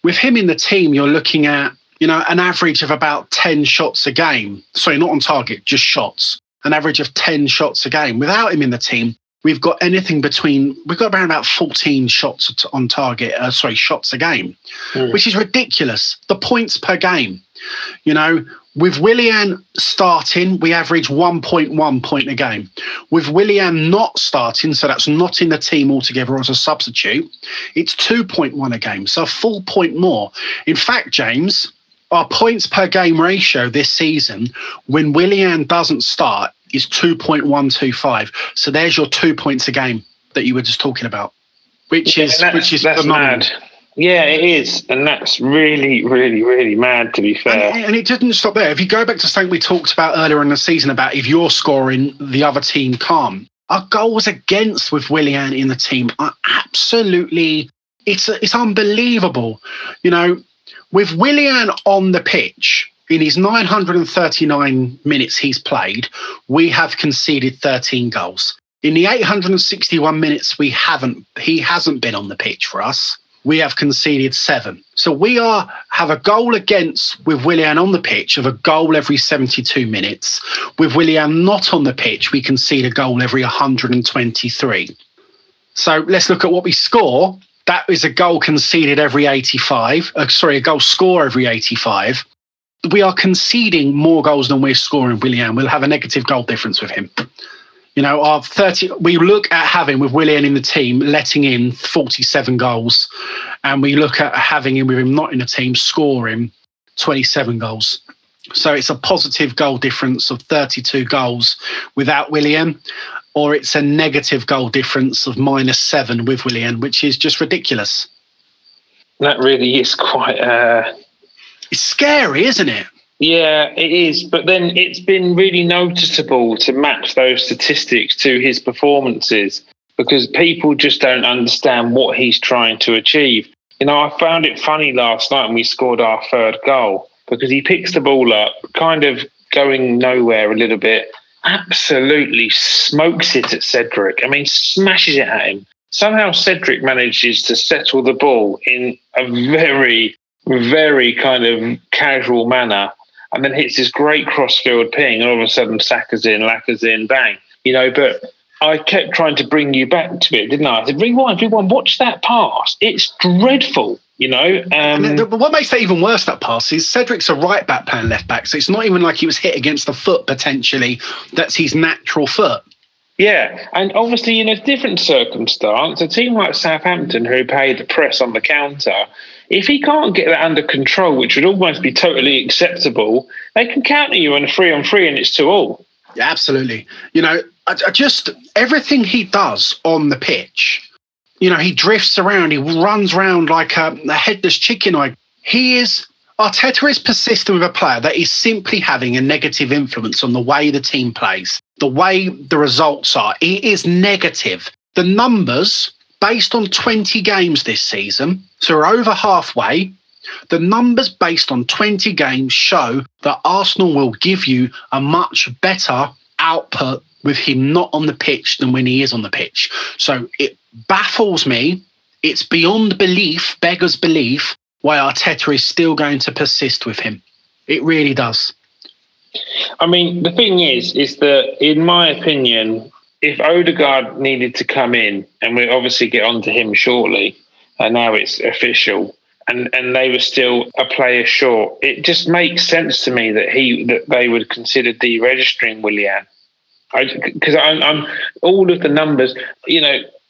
With him in the team, you're looking at, an average of about 10 shots a game. Sorry, not on target, just shots. An average of 10 shots a game. Without him in the team, we've got around about 14 shots on target, shots a game, which is ridiculous. The points per game, with Willian starting, we average 1.1 point a game. With Willian not starting, so that's not in the team altogether as a substitute, it's 2.1 a game, so a full point more. In fact, James, our points per game ratio this season, when Willian doesn't start, is 2.125. So there's your 2 points a game that you were just talking about, which is phenomenal. Mad. Yeah, it is. And that's really, really, really mad, to be fair. And it didn't stop there. If you go back to something we talked about earlier in the season about if you're scoring, the other team can't. Our goals against with Willian in the team are absolutely, it's unbelievable. With Willian on the pitch, in his 939 minutes he's played, we have conceded 13 goals. In the 861 minutes he hasn't been on the pitch for us, we have conceded 7. So we have a goal against with Willian on the pitch of a goal every 72 minutes. With Willian not on the pitch, we concede a goal every 123. So let's look at what we score. That is a goal conceded every 85. A goal score every 85. We are conceding more goals than we're scoring Willian. We'll have a negative goal difference with him. Our 30. We look at having with Willian in the team letting in 47 goals, and we look at having him with him not in the team scoring 27 goals. So it's a positive goal difference of 32 goals without Willian, or it's a negative goal difference of -7 with Willian, which is just ridiculous. That really is quite. It's scary, isn't it? Yeah, it is. But then it's been really noticeable to match those statistics to his performances because people just don't understand what he's trying to achieve. I found it funny last night when we scored our third goal because he picks the ball up, kind of going nowhere a little bit, absolutely smokes it at Cedric. Smashes it at him. Somehow Cedric manages to settle the ball in a very, very kind of casual manner and then hits this great crossfield ping and all of a sudden Saka's in, Laca's in, bang. But I kept trying to bring you back to it, didn't I? I said, rewind, watch that pass. It's dreadful, What makes that even worse, that pass, is Cedric's a right back playing left back, so it's not even like he was hit against the foot potentially. That's his natural foot. Yeah, and obviously in a different circumstance, a team like Southampton who pay the press on the counter, if he can't get that under control, which would almost be totally acceptable, they can counter you on a 3-on-3 and it's 2-2. Yeah, absolutely. I just everything he does on the pitch, he drifts around, he runs around like a headless chicken. Arteta is persistent with a player that is simply having a negative influence on the way the team plays, the way the results are. It is negative. The numbers, based on 20 games this season, so we're over halfway, the numbers based on 20 games show that Arsenal will give you a much better output with him not on the pitch than when he is on the pitch. So it baffles me it's beyond belief, beggars belief, why Arteta is still going to persist with him. It really does. I mean, the thing is that, in my opinion, if Ødegaard needed to come in, and we'll obviously get onto him shortly, and now it's official, and they were still a player short, it just makes sense to me that they would consider deregistering Willian. Because I'm all of the numbers,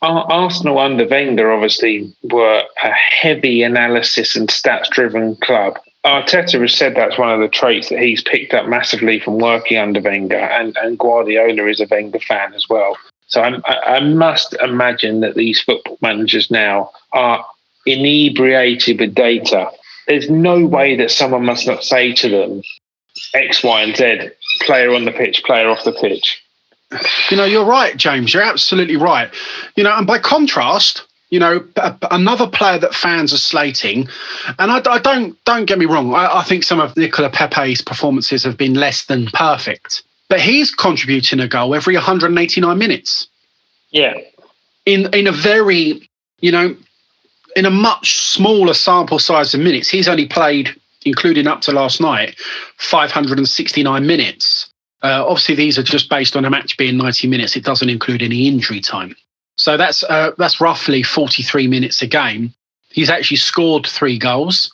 Arsenal under Wenger obviously were a heavy analysis and stats-driven club. Arteta has said that's one of the traits that he's picked up massively from working under Wenger, and Guardiola is a Wenger fan as well. So I must imagine that these football managers now are inebriated with data. There's no way that someone must not say to them X, Y, and Z, player on the pitch, player off the pitch. You're right, James. You're absolutely right. And by contrast, another player that fans are slating, and I don't get me wrong, I think some of Nicola Pepe's performances have been less than perfect, but he's contributing a goal every 189 minutes. Yeah. In a very, in a much smaller sample size of minutes, he's only played, including up to last night, 569 minutes. Obviously, these are just based on a match being 90 minutes. It doesn't include any injury time. So that's roughly 43 minutes a game. He's actually scored 3 goals.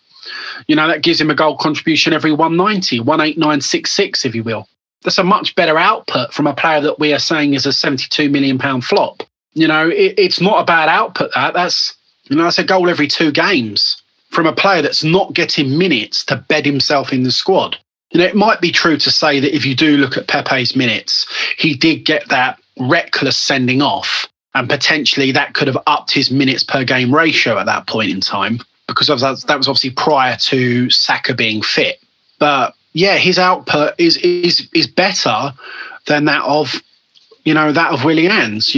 That gives him a goal contribution every 190, 189.66, if you will. That's a much better output from a player that we are saying is a £72 million flop. It's not a bad output. That's a goal every 2 games from a player that's not getting minutes to bed himself in the squad. It might be true to say that if you do look at Pepe's minutes, he did get that reckless sending off, and potentially that could have upped his minutes per game ratio at that point in time, because that was obviously prior to Saka being fit. But yeah, his output is better than that of Willian's.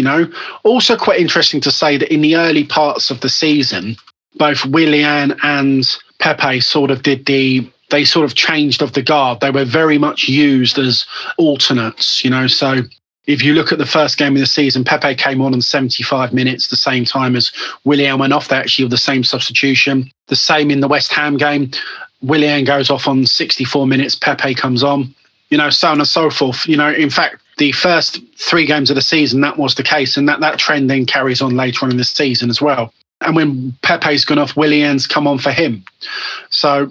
Also quite interesting to say that in the early parts of the season, both Willian and Pepe sort of changed of the guard. They were very much used as alternates, So if you look at the first game of the season, Pepe came on 75 minutes, the same time as Willian went off. They actually were the same substitution. The same in the West Ham game. Willian goes off on 64 minutes, Pepe comes on, so on and so forth. In fact, the first 3 games of the season, that was the case, and that trend then carries on later on in the season as well. And when Pepe's gone off, Willian's come on for him. So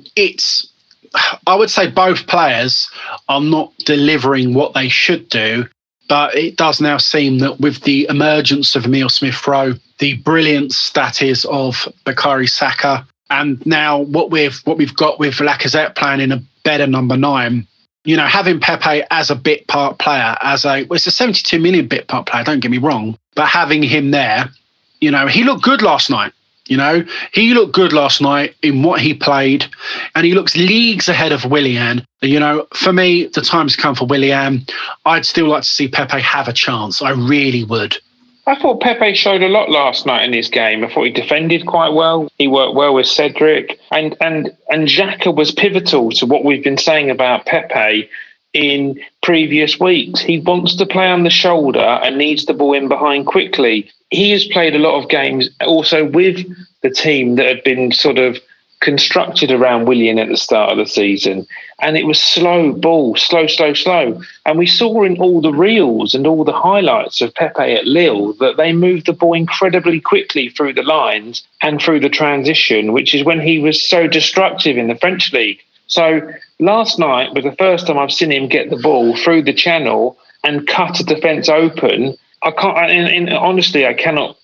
I would say both players are not delivering what they should do, but it does now seem that with the emergence of Emile Smith-Rowe, the brilliance that is of Bukayo Saka, and now what we've got with Lacazette playing in a better number 9, having Pepe as a bit part player, it's a 72 million bit part player, don't get me wrong, but having him there, he looked good last night. He looked good last night in what he played, and he looks leagues ahead of Willian. For me, the time's come for Willian. I'd still like to see Pepe have a chance. I really would. I thought Pepe showed a lot last night in his game. I thought he defended quite well. He worked well with Cedric, and Xhaka was pivotal to what we've been saying about Pepe in previous weeks. He wants to play on the shoulder and needs the ball in behind quickly. He has played a lot of games also with the team that had been sort of constructed around Willian at the start of the season. And it was slow ball, slow. And we saw in all the reels and all the highlights of Pepe at Lille that they moved the ball incredibly quickly through the lines and through the transition, which is when he was so destructive in the French league. So last night was the first time I've seen him get the ball through the channel and cut a defence open. I can't. And honestly, I cannot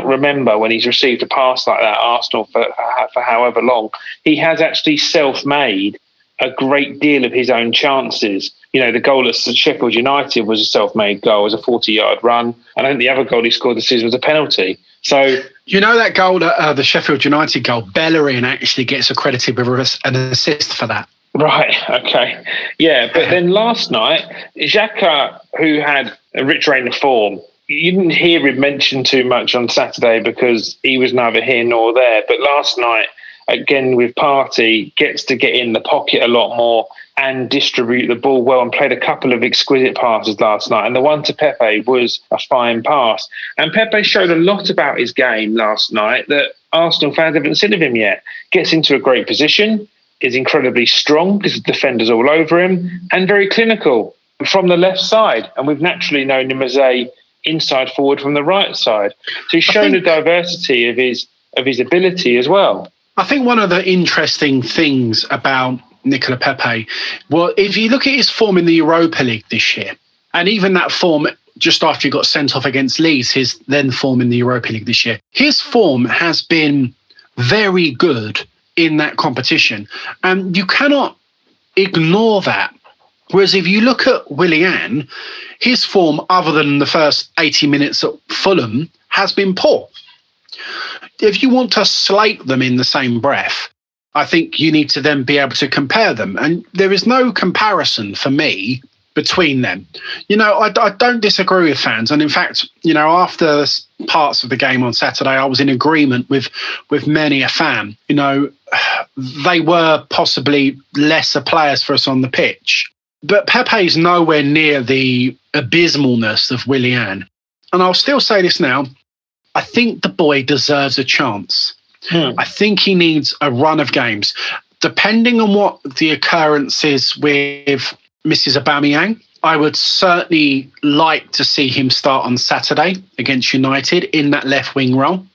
remember when he's received a pass like that. Arsenal for however long, he has actually self-made a great deal of his own chances. The goal at Sheffield United was a self-made goal, it was a 40-yard run, and I think the other goal he scored this season was a penalty. So that goal, the Sheffield United goal, Bellerin actually gets accredited with an assist for that. Right, okay. Yeah, but then last night, Xhaka, who had a rich reign of form, you didn't hear him mentioned too much on Saturday because he was neither here nor there. But last night, again with Partey, gets to get in the pocket a lot more and distribute the ball well, and played a couple of exquisite passes last night. And the one to Pepe was a fine pass. And Pepe showed a lot about his game last night that Arsenal fans haven't seen of him yet. Gets into a great position, is incredibly strong because the defenders all over him, and very clinical from the left side. And we've naturally known him as a inside forward from the right side. So he's shown the diversity of his ability as well. I think one of the interesting things about Nicola Pepe, well, if you look at his form in the Europa League this year, and even that form just after he got sent off against Leeds, his then form in the Europa League this year, his form has been very good in that competition. And you cannot ignore that. Whereas if you look at Willian, his form, other than the first 80 minutes at Fulham, has been poor. If you want to slate them in the same breath, I think you need to then be able to compare them. And there is no comparison for me between them. I don't disagree with fans. And in fact, after parts of the game on Saturday, I was in agreement with many a fan. They were possibly lesser players for us on the pitch. But Pepe's nowhere near the abysmalness of Willian. And I'll still say this now. I think the boy deserves a chance. I think he needs a run of games. Depending on what the occurrence is with Mrs. Aubameyang, I would certainly like to see him start on Saturday against United in that left wing role.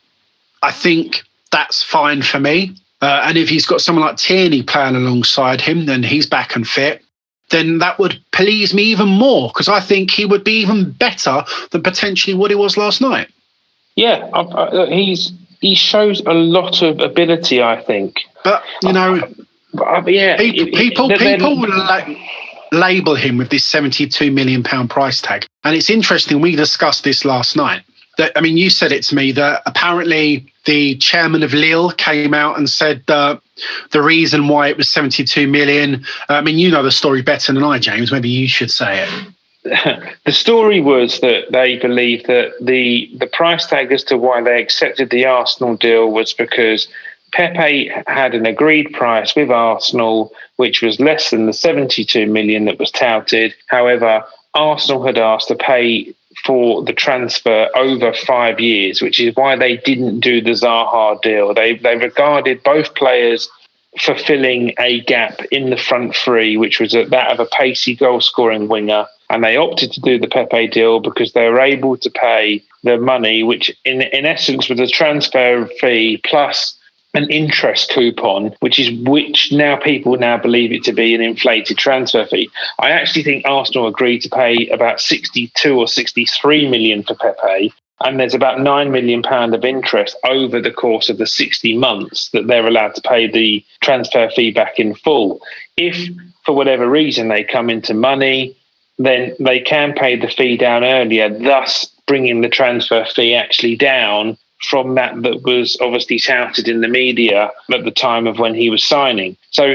I think that's fine for me. And if he's got someone like Tierney playing alongside him, then he's back and fit, then that would please me even more, because I think he would be even better than potentially what he was last night. Yeah, he shows a lot of ability, I think. But, people will label him with this £72 million price tag. And it's interesting, we discussed this last night. You said it to me that apparently the chairman of Lille came out and said the reason why it was 72 million. You know the story better than I, James. Maybe you should say it. The story was that they believed that the price tag as to why they accepted the Arsenal deal was because Pepe had an agreed price with Arsenal, which was less than the 72 million that was touted. However, Arsenal had asked to pay for the transfer over 5 years, which is why they didn't do the Zaha deal. They regarded both players fulfilling a gap in the front three, which was that of a pacey goal-scoring winger. And they opted to do the Pepe deal because they were able to pay the money, which in essence was a transfer fee plus an interest coupon, which now people now believe it to be an inflated transfer fee. I actually think Arsenal agreed to pay about 62 or 63 million for Pepe, and there's about £9 million of interest over the course of the 60 months that they're allowed to pay the transfer fee back in full. If, for whatever reason, they come into money, then they can pay the fee down earlier, thus bringing the transfer fee actually down from that was obviously touted in the media at the time of when he was signing. So,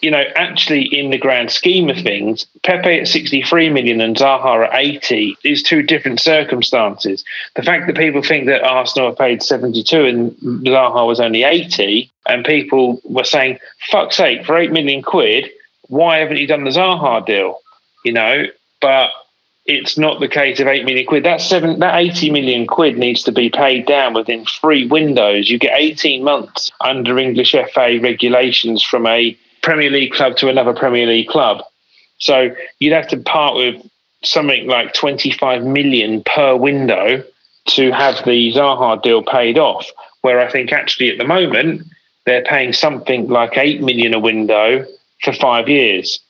actually in the grand scheme of things, Pepe at 63 million and Zaha at 80 is two different circumstances. The fact that people think that Arsenal have paid 72 and Zaha was only 80, and people were saying, fuck's sake, for 8 million quid, why haven't you done the Zaha deal? But it's not the case of 8 million quid. That 80 million quid needs to be paid down within 3 windows. You get 18 months under English FA regulations from a Premier League club to another Premier League club. So you'd have to part with something like 25 million per window to have the Zaha deal paid off, where I think actually at the moment they're paying something like 8 million a window for 5 years.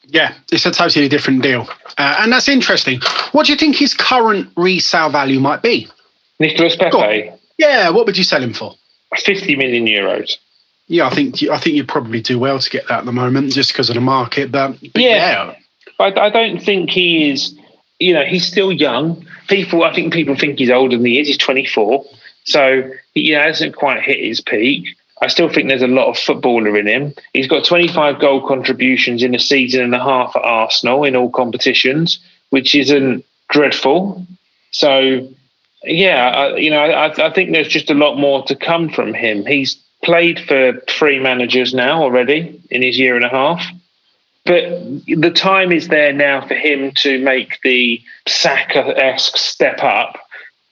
Yeah, it's a totally different deal. And that's interesting. What do you think his current resale value might be? Nicolas Pepe? Yeah, what would you sell him for? 50 million euros. Yeah, I think you'd probably do well to get that at the moment just because of the market. But yeah. I don't think he is, he's still young. I think people think he's older than he is. He's 24. So he hasn't quite hit his peak. I still think there's a lot of footballer in him. He's got 25 goal contributions in a season and a half at Arsenal in all competitions, which isn't dreadful. So, yeah, I think there's just a lot more to come from him. He's played for 3 managers now already in his year and a half. But the time is there now for him to make the Saka-esque step up,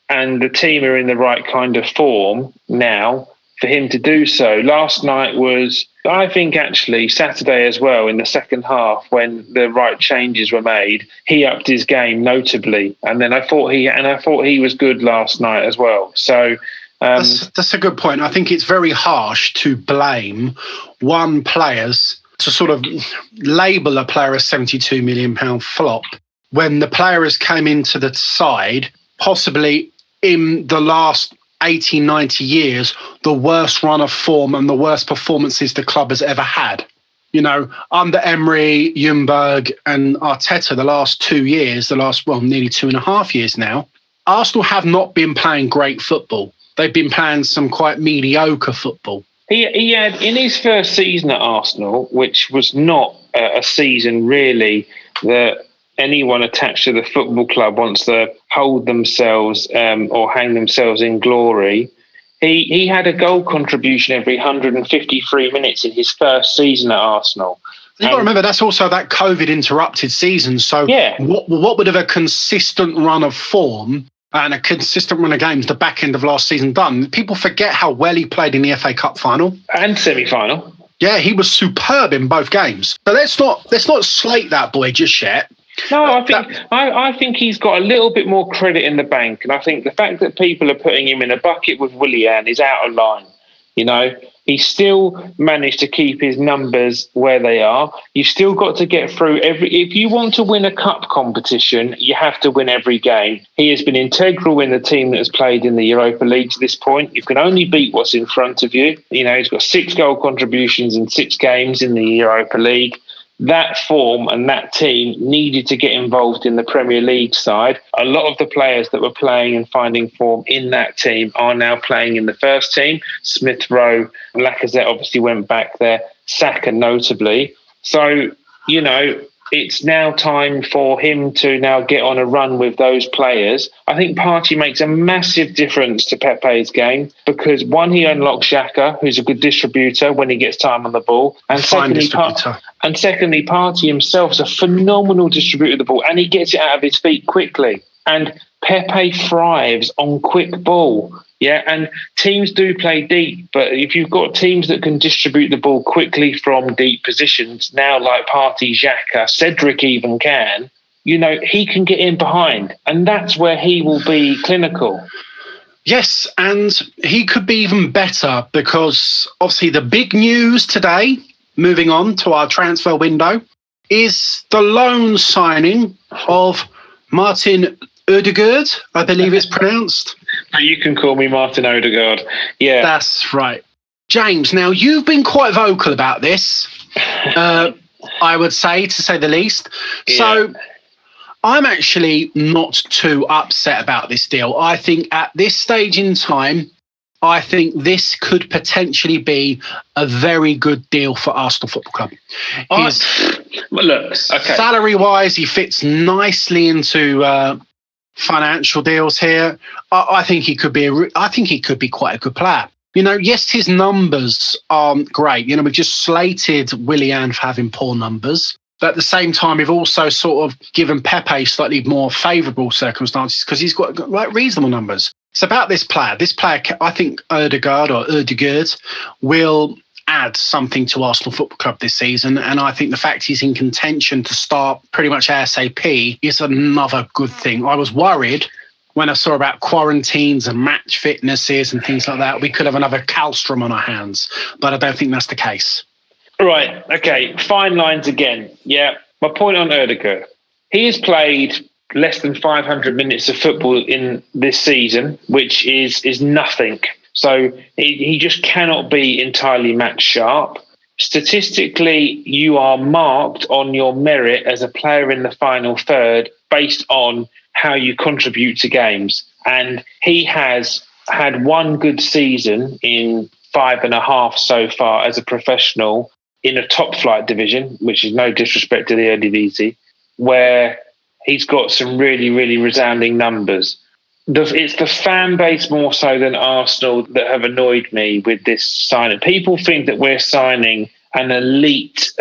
and the team are in the right kind of form now for him to do so. Last night was, I think, actually Saturday as well, in the second half, when the right changes were made, he upped his game notably, and then I thought he was good last night as well. So that's a good point. I think it's very harsh to blame one player's, to sort of label a player a £72 million flop when the player has came into the side possibly in the last 80, 90 years, the worst run of form and the worst performances the club has ever had. You know, under Emery, Ljungberg and Arteta, the last 2 years, nearly 2.5 years now, Arsenal have not been playing great football. They've been playing some quite mediocre football. He had, in his first season at Arsenal, which was not a season really that anyone attached to the football club wants to hold themselves or hang themselves in glory. He had a goal contribution every 153 minutes in his first season at Arsenal. You've got to remember, that's also that COVID interrupted season. So yeah. What would have a consistent run of form and a consistent run of games the back end of last season done? People forget how well he played in the FA Cup final. And semi-final. Yeah, he was superb in both games. But let's not slate that boy just yet. No, I think he's got a little bit more credit in the bank, and I think the fact that people are putting him in a bucket with Willian is out of line. You know, he still managed to keep his numbers where they are. You've still got to get through if you want to win a cup competition, you have to win every game. He has been integral in the team that has played in the Europa League to this point. You can only beat what's in front of you. You know, he's got 6 goal contributions in 6 games in the Europa League. That form and that team needed to get involved in the Premier League side. A lot of the players that were playing and finding form in that team are now playing in the first team. Smith Rowe, Lacazette obviously went back there, Saka notably. So, you know, it's now time for him to now get on a run with those players. I think Partey makes a massive difference to Pepe's game because, one, he unlocks Xhaka, who's a good distributor when he gets time on the ball. And secondly, Partey himself is a phenomenal distributor of the ball, and he gets it out of his feet quickly. And Pepe thrives on quick ball. Yeah, and teams do play deep, but if you've got teams that can distribute the ball quickly from deep positions, now like Partey, Xhaka, Cedric even can, you know, he can get in behind, and that's where he will be clinical. Yes, and he could be even better because obviously the big news today, moving on to our transfer window, is the loan signing of Martin Ødegaard, I believe it's pronounced. You can call me Martin Ødegaard. Yeah. That's right. James, now you've been quite vocal about this, I would say, to say the least. Yeah. So I'm actually not too upset about this deal. I think at this stage in time, I think this could potentially be a very good deal for Arsenal Football Club. Salary-wise, he fits nicely into financial deals here. I think he could be quite a good player. You know, yes, his numbers aren't great. You know, we've just slated Willian for having poor numbers. But at the same time, we've also sort of given Pepe slightly more favourable circumstances because he's got like reasonable numbers. It's about this player. This player, I think Ødegaard will add something to Arsenal Football Club this season. And I think the fact he's in contention to start pretty much ASAP is another good thing. I was worried when I saw about quarantines and match fitnesses and things like that. We could have another Kallstrom on our hands, but I don't think that's the case. Right. Okay. Fine lines again. Yeah. My point on Ødegaard. He has played less than 500 minutes of football in this season, which is nothing. So he just cannot be entirely match sharp. Statistically, you are marked on your merit as a player in the final third based on how you contribute to games. And he has had one good season in 5.5 so far as a professional in a top flight division, which is no disrespect to the Eredivisie, where he's got some really, really resounding numbers. It's the fan base more so than Arsenal that have annoyed me with this signing. People think that we're signing an elite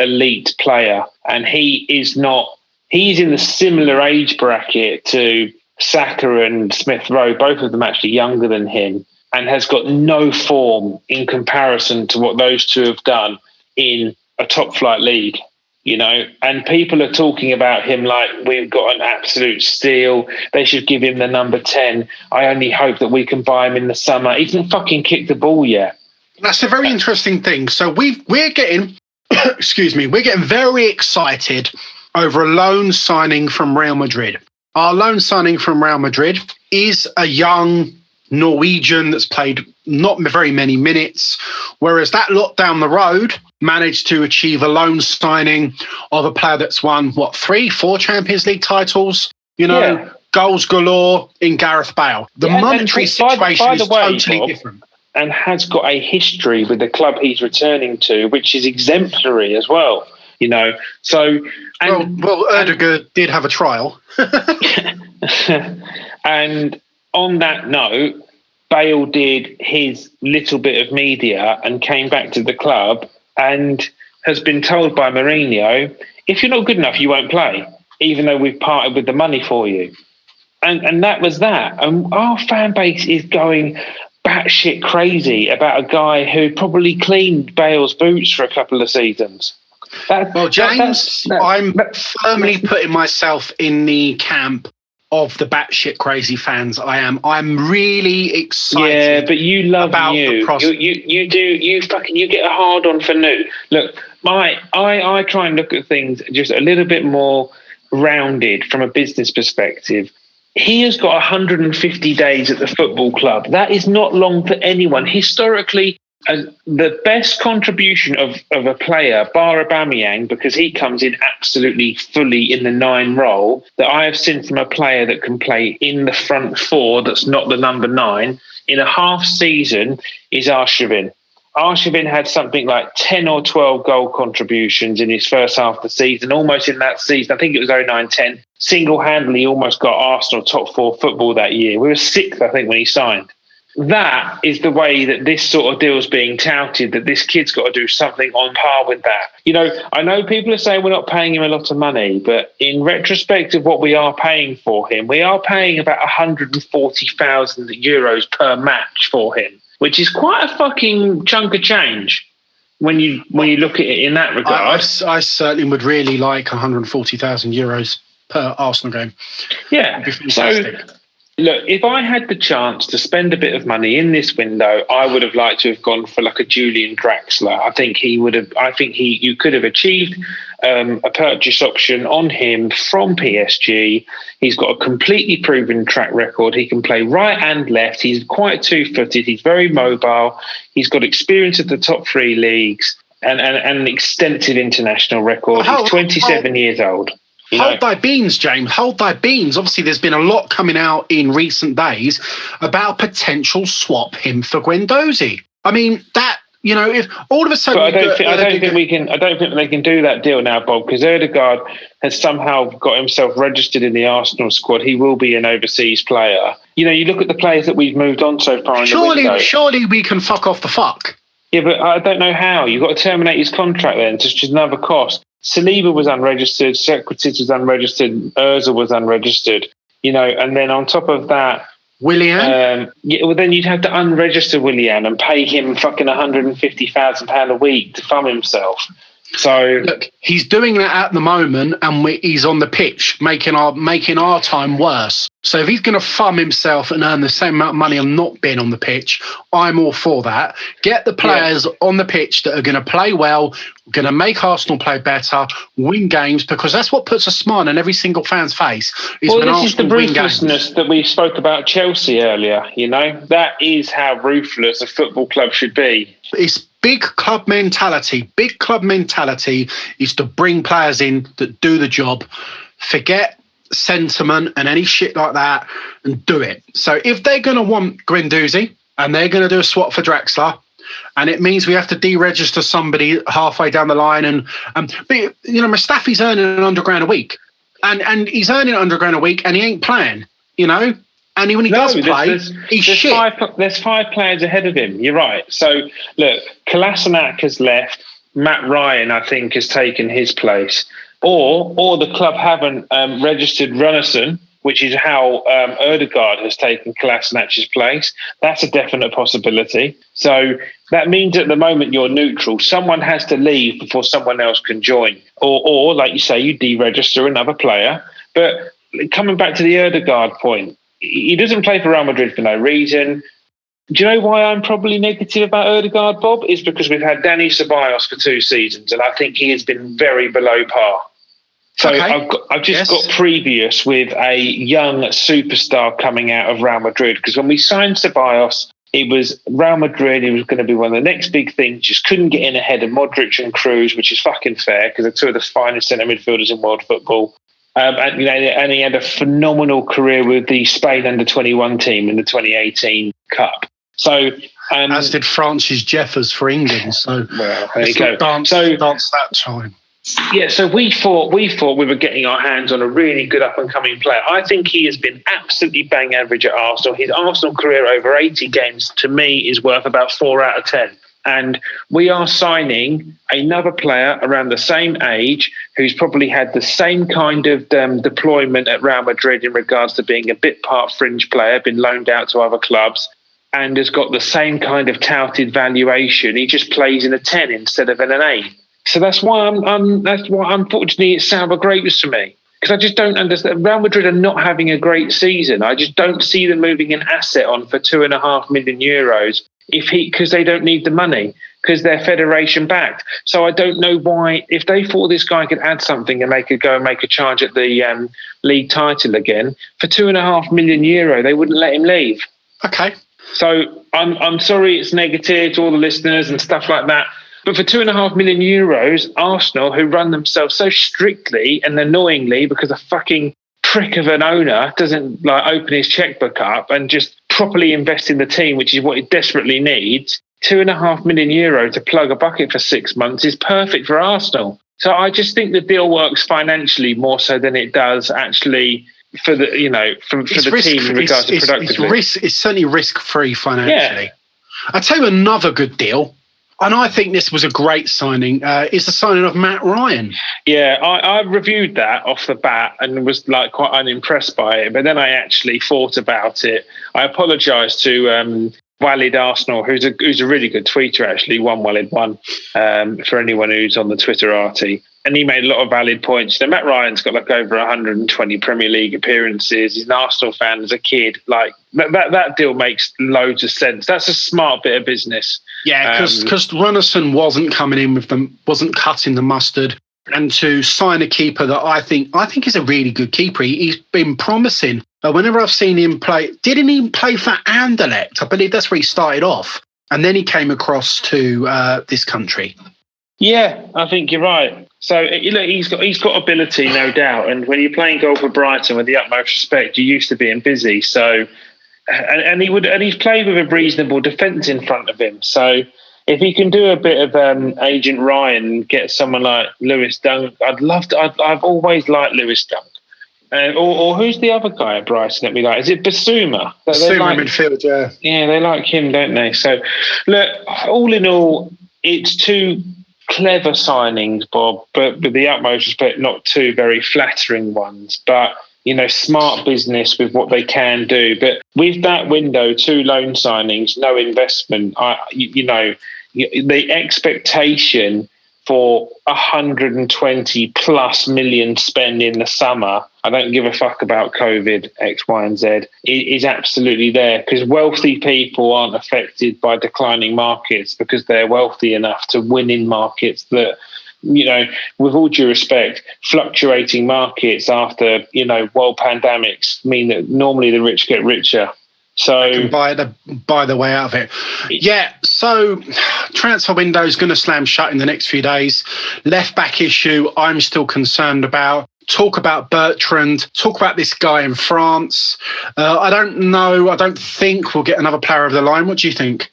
player. And he's in the similar age bracket to Saka and Smith Rowe, both of them actually younger than him, and has got no form in comparison to what those two have done in a top flight league, and people are talking about him like we've got an absolute steal. They should give him the number 10. I only hope that we can buy him in the summer. He hasn't fucking kicked the ball yet. That's a very interesting thing. So we're getting, we're getting very excited over a loan signing from Real Madrid. Our loan signing from Real Madrid is a young Norwegian that's played not very many minutes, whereas that lot down the road managed to achieve a loan signing of a player that's won, 3-4 Champions League titles, goals galore in Gareth Bale. The monetary situation is totally different. And has got a history with the club he's returning to, which is exemplary as well. So Ødegaard did have a trial. And on that note, Bale did his little bit of media and came back to the club and has been told by Mourinho, if you're not good enough, you won't play, even though we've parted with the money for you. And that was that. And our fan base is going batshit crazy about a guy who probably cleaned Bale's boots for a couple of seasons. James, I'm firmly putting myself in the camp of the batshit crazy fans. I'm really excited. Yeah, but you love about New. The prospect. You get a hard on for New. Look, I try and look at things just a little bit more rounded from a business perspective. He has got 150 days at the football club. That is not long for anyone. Historically, the best contribution of a player, bar Aubameyang, because he comes in absolutely fully in the 9 role, that I have seen from a player that can play in the front 4 that's not the number 9, in a half season is Arshavin. Arshavin had something like 10 or 12 goal contributions in his first half of the season, almost in that season. I think it was 09-10. Single-handedly almost got Arsenal top 4 football that year. We were 6th, I think, when he signed. That is the way that this sort of deal is being touted, that this kid's got to do something on par with that. I know people are saying we're not paying him a lot of money, but in retrospect of what we are paying for him, we are paying about 140,000 euros per match for him, which is quite a fucking chunk of change when you look at it in that regard. I certainly would really like 140,000 euros per Arsenal game. Yeah. So, look, if I had the chance to spend a bit of money in this window, I would have liked to have gone for like a Julian Draxler. I think you could have achieved a purchase option on him from PSG. He's got a completely proven track record. He can play right and left. He's quite two-footed. He's very mobile. He's got experience at the top 3 leagues and an extensive international record. He's 27 years old. Hold thy beans, James. Hold thy beans. Obviously, there's been a lot coming out in recent days about potential swap him for Guendouzi. I mean, that, if all of a sudden... But I don't think they can do that deal now, Bob, because Ødegaard has somehow got himself registered in the Arsenal squad. He will be an overseas player. You look at the players that we've moved on so far in the window. Surely we can fuck off the fuck. Yeah, but I don't know how. You've got to terminate his contract then. It's just another cost. Saliba was unregistered, Socrates was unregistered, Ozil was unregistered, and then on top of that... Willian? Then you'd have to unregister Willian and pay him fucking £150,000 a week to fund himself. So look, he's doing that at the moment, and he's on the pitch, making our time worse. So if he's going to thumb himself and earn the same amount of money on not being on the pitch, I'm all for that. Get the players on the pitch that are going to play well, going to make Arsenal play better, win games, because that's what puts a smile on every single fan's face. This is the ruthlessness that we spoke about Chelsea earlier. That is how ruthless a football club should be. It's big club mentality. Big club mentality is to bring players in that do the job. Forget sentiment and any shit like that and do it. So if they're going to want Guendouzi and they're going to do a swap for Draxler, and it means we have to deregister somebody halfway down the line, but Mustafi's earning £100,000 a week, and he's earning £100,000 a week, and he ain't playing, And when he does play, he's shit. There's 5 players ahead of him. You're right. So look, Kolasinac has left. Matt Ryan, I think, has taken his place, or the club haven't registered Runnison, which is how Ødegaard has taken Kolasinac's place. That's a definite possibility. So that means at the moment you're neutral. Someone has to leave before someone else can join, or like you say, you deregister another player. But coming back to the Ødegaard point, he doesn't play for Real Madrid for no reason. Do you know why I'm probably negative about Ødegaard, Bob? Is because we've had Dani Ceballos for 2 seasons, and I think he has been very below par. So okay. I've just got previous with a young superstar coming out of Real Madrid, because when we signed Ceballos, it was Real Madrid. He was going to be one of the next big things. Just couldn't get in ahead of Modric and Kroos, which is fucking fair because they're 2 of the finest centre midfielders in world football. And he had a phenomenal career with the Spain under-21 team in the 2018 Cup. So, as did Francis Jeffers for England. So, well, there you go. Dance that time. Yeah, so we thought we were getting our hands on a really good up-and-coming player. I think he has been absolutely bang average at Arsenal. His Arsenal career over 80 games, to me, is worth about 4 out of 10. And we are signing another player around the same age who's probably had the same kind of deployment at Real Madrid in regards to being a bit part fringe player, been loaned out to other clubs, and has got the same kind of touted valuation. He just plays in a 10 instead of in an 8. So that's why unfortunately it's sour grapes for me, because I just don't understand. Real Madrid are not having a great season. I just don't see them moving an asset on for €2.5 million because they don't need the money, because they're federation backed. So I don't know why, if they thought this guy could add something and they could go and make a charge at the league title again for €2.5 million, they wouldn't let him leave. Okay. So I'm sorry it's negative to all the listeners and stuff like that. But for €2.5 million, Arsenal, who run themselves so strictly and annoyingly because a fucking prick of an owner doesn't open his checkbook up and just properly invest in the team, which is what it desperately needs, €2.5 million to plug a bucket for 6 months is perfect for Arsenal. So I just think the deal works financially more so than it does actually for the team in regards to productively. It's certainly risk-free financially. Yeah. I'll tell you another good deal. And I think this was a great signing, is the signing of Matt Ryan. Yeah, I reviewed that off the bat and was quite unimpressed by it. But then I actually thought about it. I apologised to Walid Arsenal, who's a really good tweeter, actually, Walid1, for anyone who's on the Twitter arty. And he made a lot of valid points. So Matt Ryan's got over 120 Premier League appearances. He's an Arsenal fan as a kid. That deal makes loads of sense. That's a smart bit of business. Yeah, because Runnison wasn't coming in with them, wasn't cutting the mustard. And to sign a keeper that I think is a really good keeper. He's been promising. Whenever I've seen him play, didn't he play for Anderlecht? I believe that's where he started off. And then he came across to this country. Yeah, I think you're right. So he's got ability, no doubt. And when you're playing goal for Brighton, with the utmost respect, you're used to being busy. So, and he's played with a reasonable defence in front of him. So, if he can do a bit of Agent Ryan and get someone like Lewis Dunk, I'd love to. I've always liked Lewis Dunk. Or who's the other guy at Brighton that we like? Is it Basuma? Basuma midfield, yeah. Yeah, they like him, don't they? So, look, all in all, it's 2 clever signings, Bob, but with the utmost respect, not 2 very flattering ones. But, smart business with what they can do. But with that window, 2 loan signings, no investment, the expectation for 120 plus million spend in the summer, I don't give a fuck about COVID, X, Y, and Z, is absolutely there, because wealthy people aren't affected by declining markets because they're wealthy enough to win in markets that, with all due respect, fluctuating markets after, world pandemics mean that normally the rich get richer. So can buy the way out of it. Yeah, so transfer window is going to slam shut in the next few days. Left back issue, I'm still concerned about. Talk about Bertrand. Talk about this guy in France. I don't know. I don't think we'll get another player over the line. What do you think?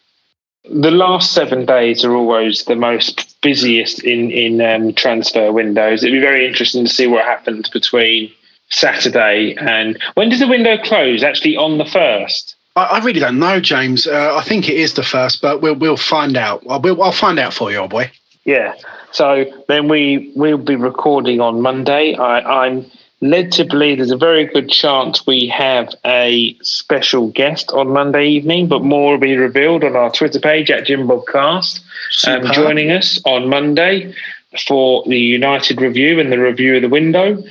The last 7 days are always the most busiest in transfer windows. It'd be very interesting to see what happens between Saturday and when does the window close? Actually, on the 1st. I really don't know, James. I think it is the 1st, but we'll find out. I'll find out for you, old boy. Yeah. So then we'll be recording on Monday. I'm led to believe there's a very good chance we have a special guest on Monday evening, but more will be revealed on our Twitter page at JimBobcast. Joining us on Monday for the United review and the review of the window.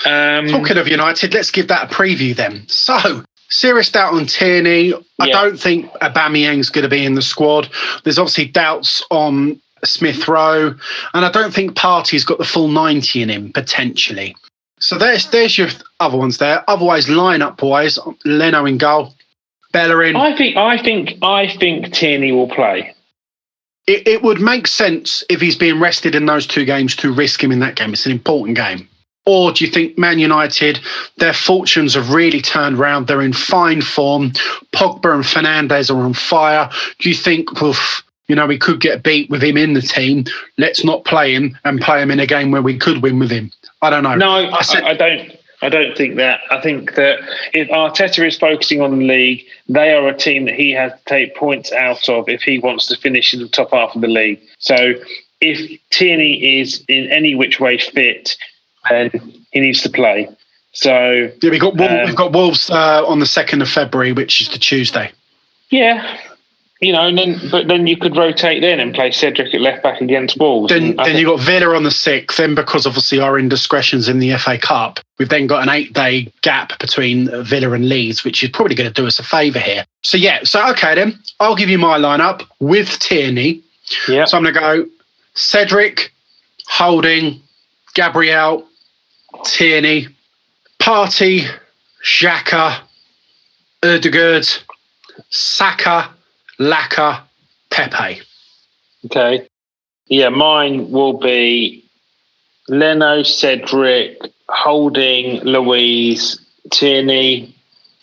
Talking of United, let's give that a preview then. So, serious doubt on Tierney. I don't think Aubameyang's going to be in the squad. There's obviously doubts on Smith Rowe, and I don't think Partey's got the full 90 in him, potentially. So there's your other ones there. Otherwise, lineup-wise, Leno in goal, Bellerin. I think Tierney will play. It would make sense if he's being rested in those two games to risk him in that game. It's an important game. Or do you think Man United, their fortunes have really turned around? They're in fine form. Pogba and Fernandes are on fire. Do you think, we could get beat with him in the team? Let's not play him and play him in a game where we could win with him. I don't know. No, I don't. I don't think that. I think that if Arteta is focusing on the league, they are a team that he has to take points out of if he wants to finish in the top half of the league. So if Tierney is in any which way fit, then he needs to play. So we've got Wolves on the 2nd of February, which is the Tuesday. Yeah. But then you could rotate then and play Cedric at left back against Wolves. Then you got Villa on the 6th. Then because obviously our indiscretions in the FA Cup, we've then got an 8-day gap between Villa and Leeds, which is probably going to do us a favour here. So okay then. I'll give you my lineup with Tierney. Yeah. So I'm going to go Cedric, Holding, Gabriel, Tierney, Partey, Xhaka, Ødegaard, Saka, Laca, Pepe. Okay. Yeah, mine will be Leno, Cedric, Holding, Louise, Tierney,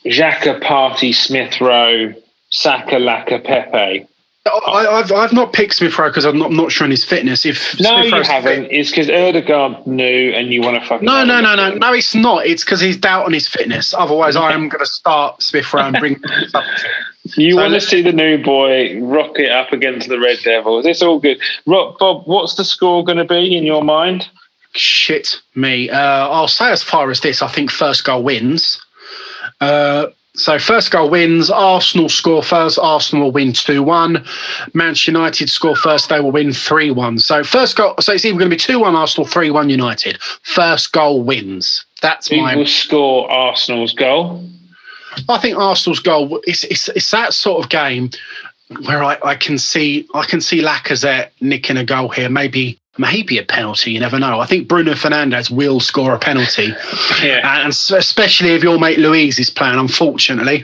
Xhaka, Partey, Smith Rowe, Saka, Laca, Pepe. I've not picked Smith Rowe because I'm not sure on his fitness. No, you haven't. It's because Ødegaard knew and you want to fucking... No, it's not. It's because he's doubt on his fitness. Otherwise, I am going to start Smith Rowe and bring up to You want to see the new boy rock it up against the Red Devils. It's all good. Bob, what's the score going to be in your mind? Shit me. I'll say as far as this, I think first goal wins. So first goal wins. Arsenal score first. Arsenal will win 2-1. Manchester United score first. They will win 3-1. So first goal. So it's either going to be 2-1 Arsenal, 3-1 United. First goal wins. That's Who will score Arsenal's goal? I think Arsenal's goal. It's that sort of game where I can see Lacazette nicking a goal here. Maybe a penalty. You never know. I think Bruno Fernandes will score a penalty, and especially if your mate Louise is playing. Unfortunately,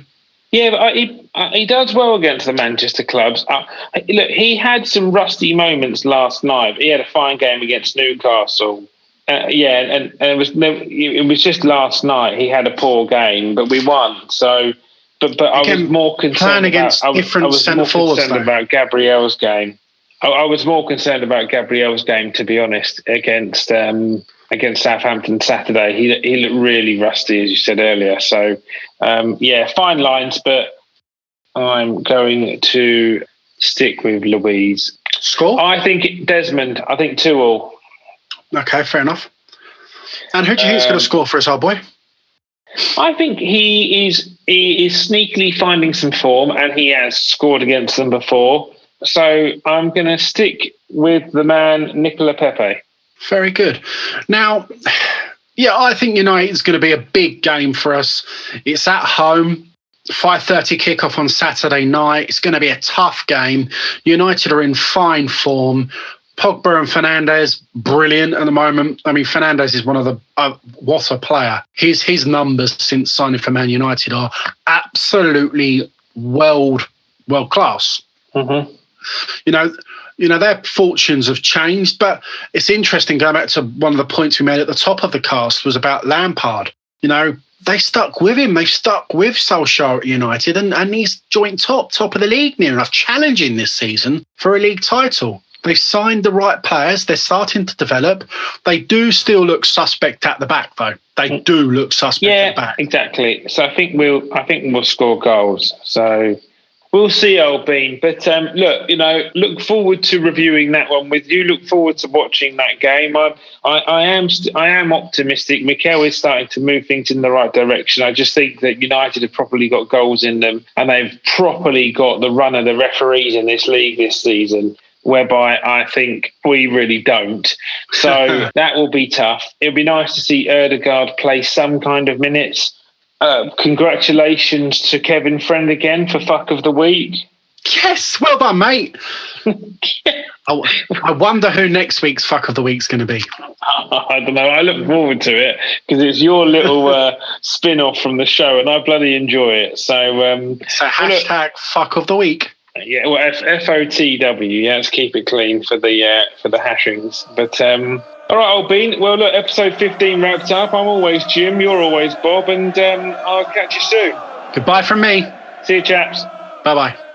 yeah, but he does well against the Manchester clubs. Look, he had some rusty moments last night. He had a fine game against Newcastle. And it was just last night he had a poor game, but we won. So, but I was more concerned about Gabriel's game. I was more concerned about Gabriel's game, to be honest, against Southampton Saturday. He looked really rusty, as you said earlier. So, fine lines, but I'm going to stick with Louise. Score? I think Desmond. I think 2-2. Okay, fair enough. And who do you think is going to score for us, old boy? I think he is sneakily finding some form, and he has scored against them before. So I'm going to stick with the man, Nicola Pepe. Very good. Now, I think United is going to be a big game for us. It's at home, 5:30 kickoff on Saturday night. It's going to be a tough game. United are in fine form. Pogba and Fernandes, brilliant at the moment. I mean, Fernandes is one of the what a player. His numbers since signing for Man United are absolutely world class. Mm-hmm. Their fortunes have changed, but it's interesting. Going back to one of the points we made at the top of the cast was about Lampard. They stuck with him. They stuck with Solskjaer at United, and he's joint top of the league near enough, challenging this season for a league title. They signed the right players. They're starting to develop. They do still look suspect at the back, though. They do look suspect at the back. Yeah, exactly. So I think we'll score goals. So We'll see, old Bean. But look, look forward to reviewing that one with you. Look forward to watching that game. I am optimistic. Mikel is starting to move things in the right direction. I just think that United have properly got goals in them, and they've properly got the run of the referees in this league this season, whereby I think we really don't. So that will be tough. It'll be nice to see Ødegaard play some kind of minutes. Congratulations to Kevin Friend again for fuck of the week. Yes, well done, mate. I wonder who next week's fuck of the week's going to be. I don't know. I look forward to it because it's your little spin-off from the show, and I bloody enjoy it. So hashtag fuck of the week. Yeah, well, FOTW. Yeah, let's keep it clean for the hashings. But all right, old Bean. Well, look, episode 15 wrapped up. I'm always Jim. You're always Bob, and I'll catch you soon. Goodbye from me. See you, chaps. Bye-bye.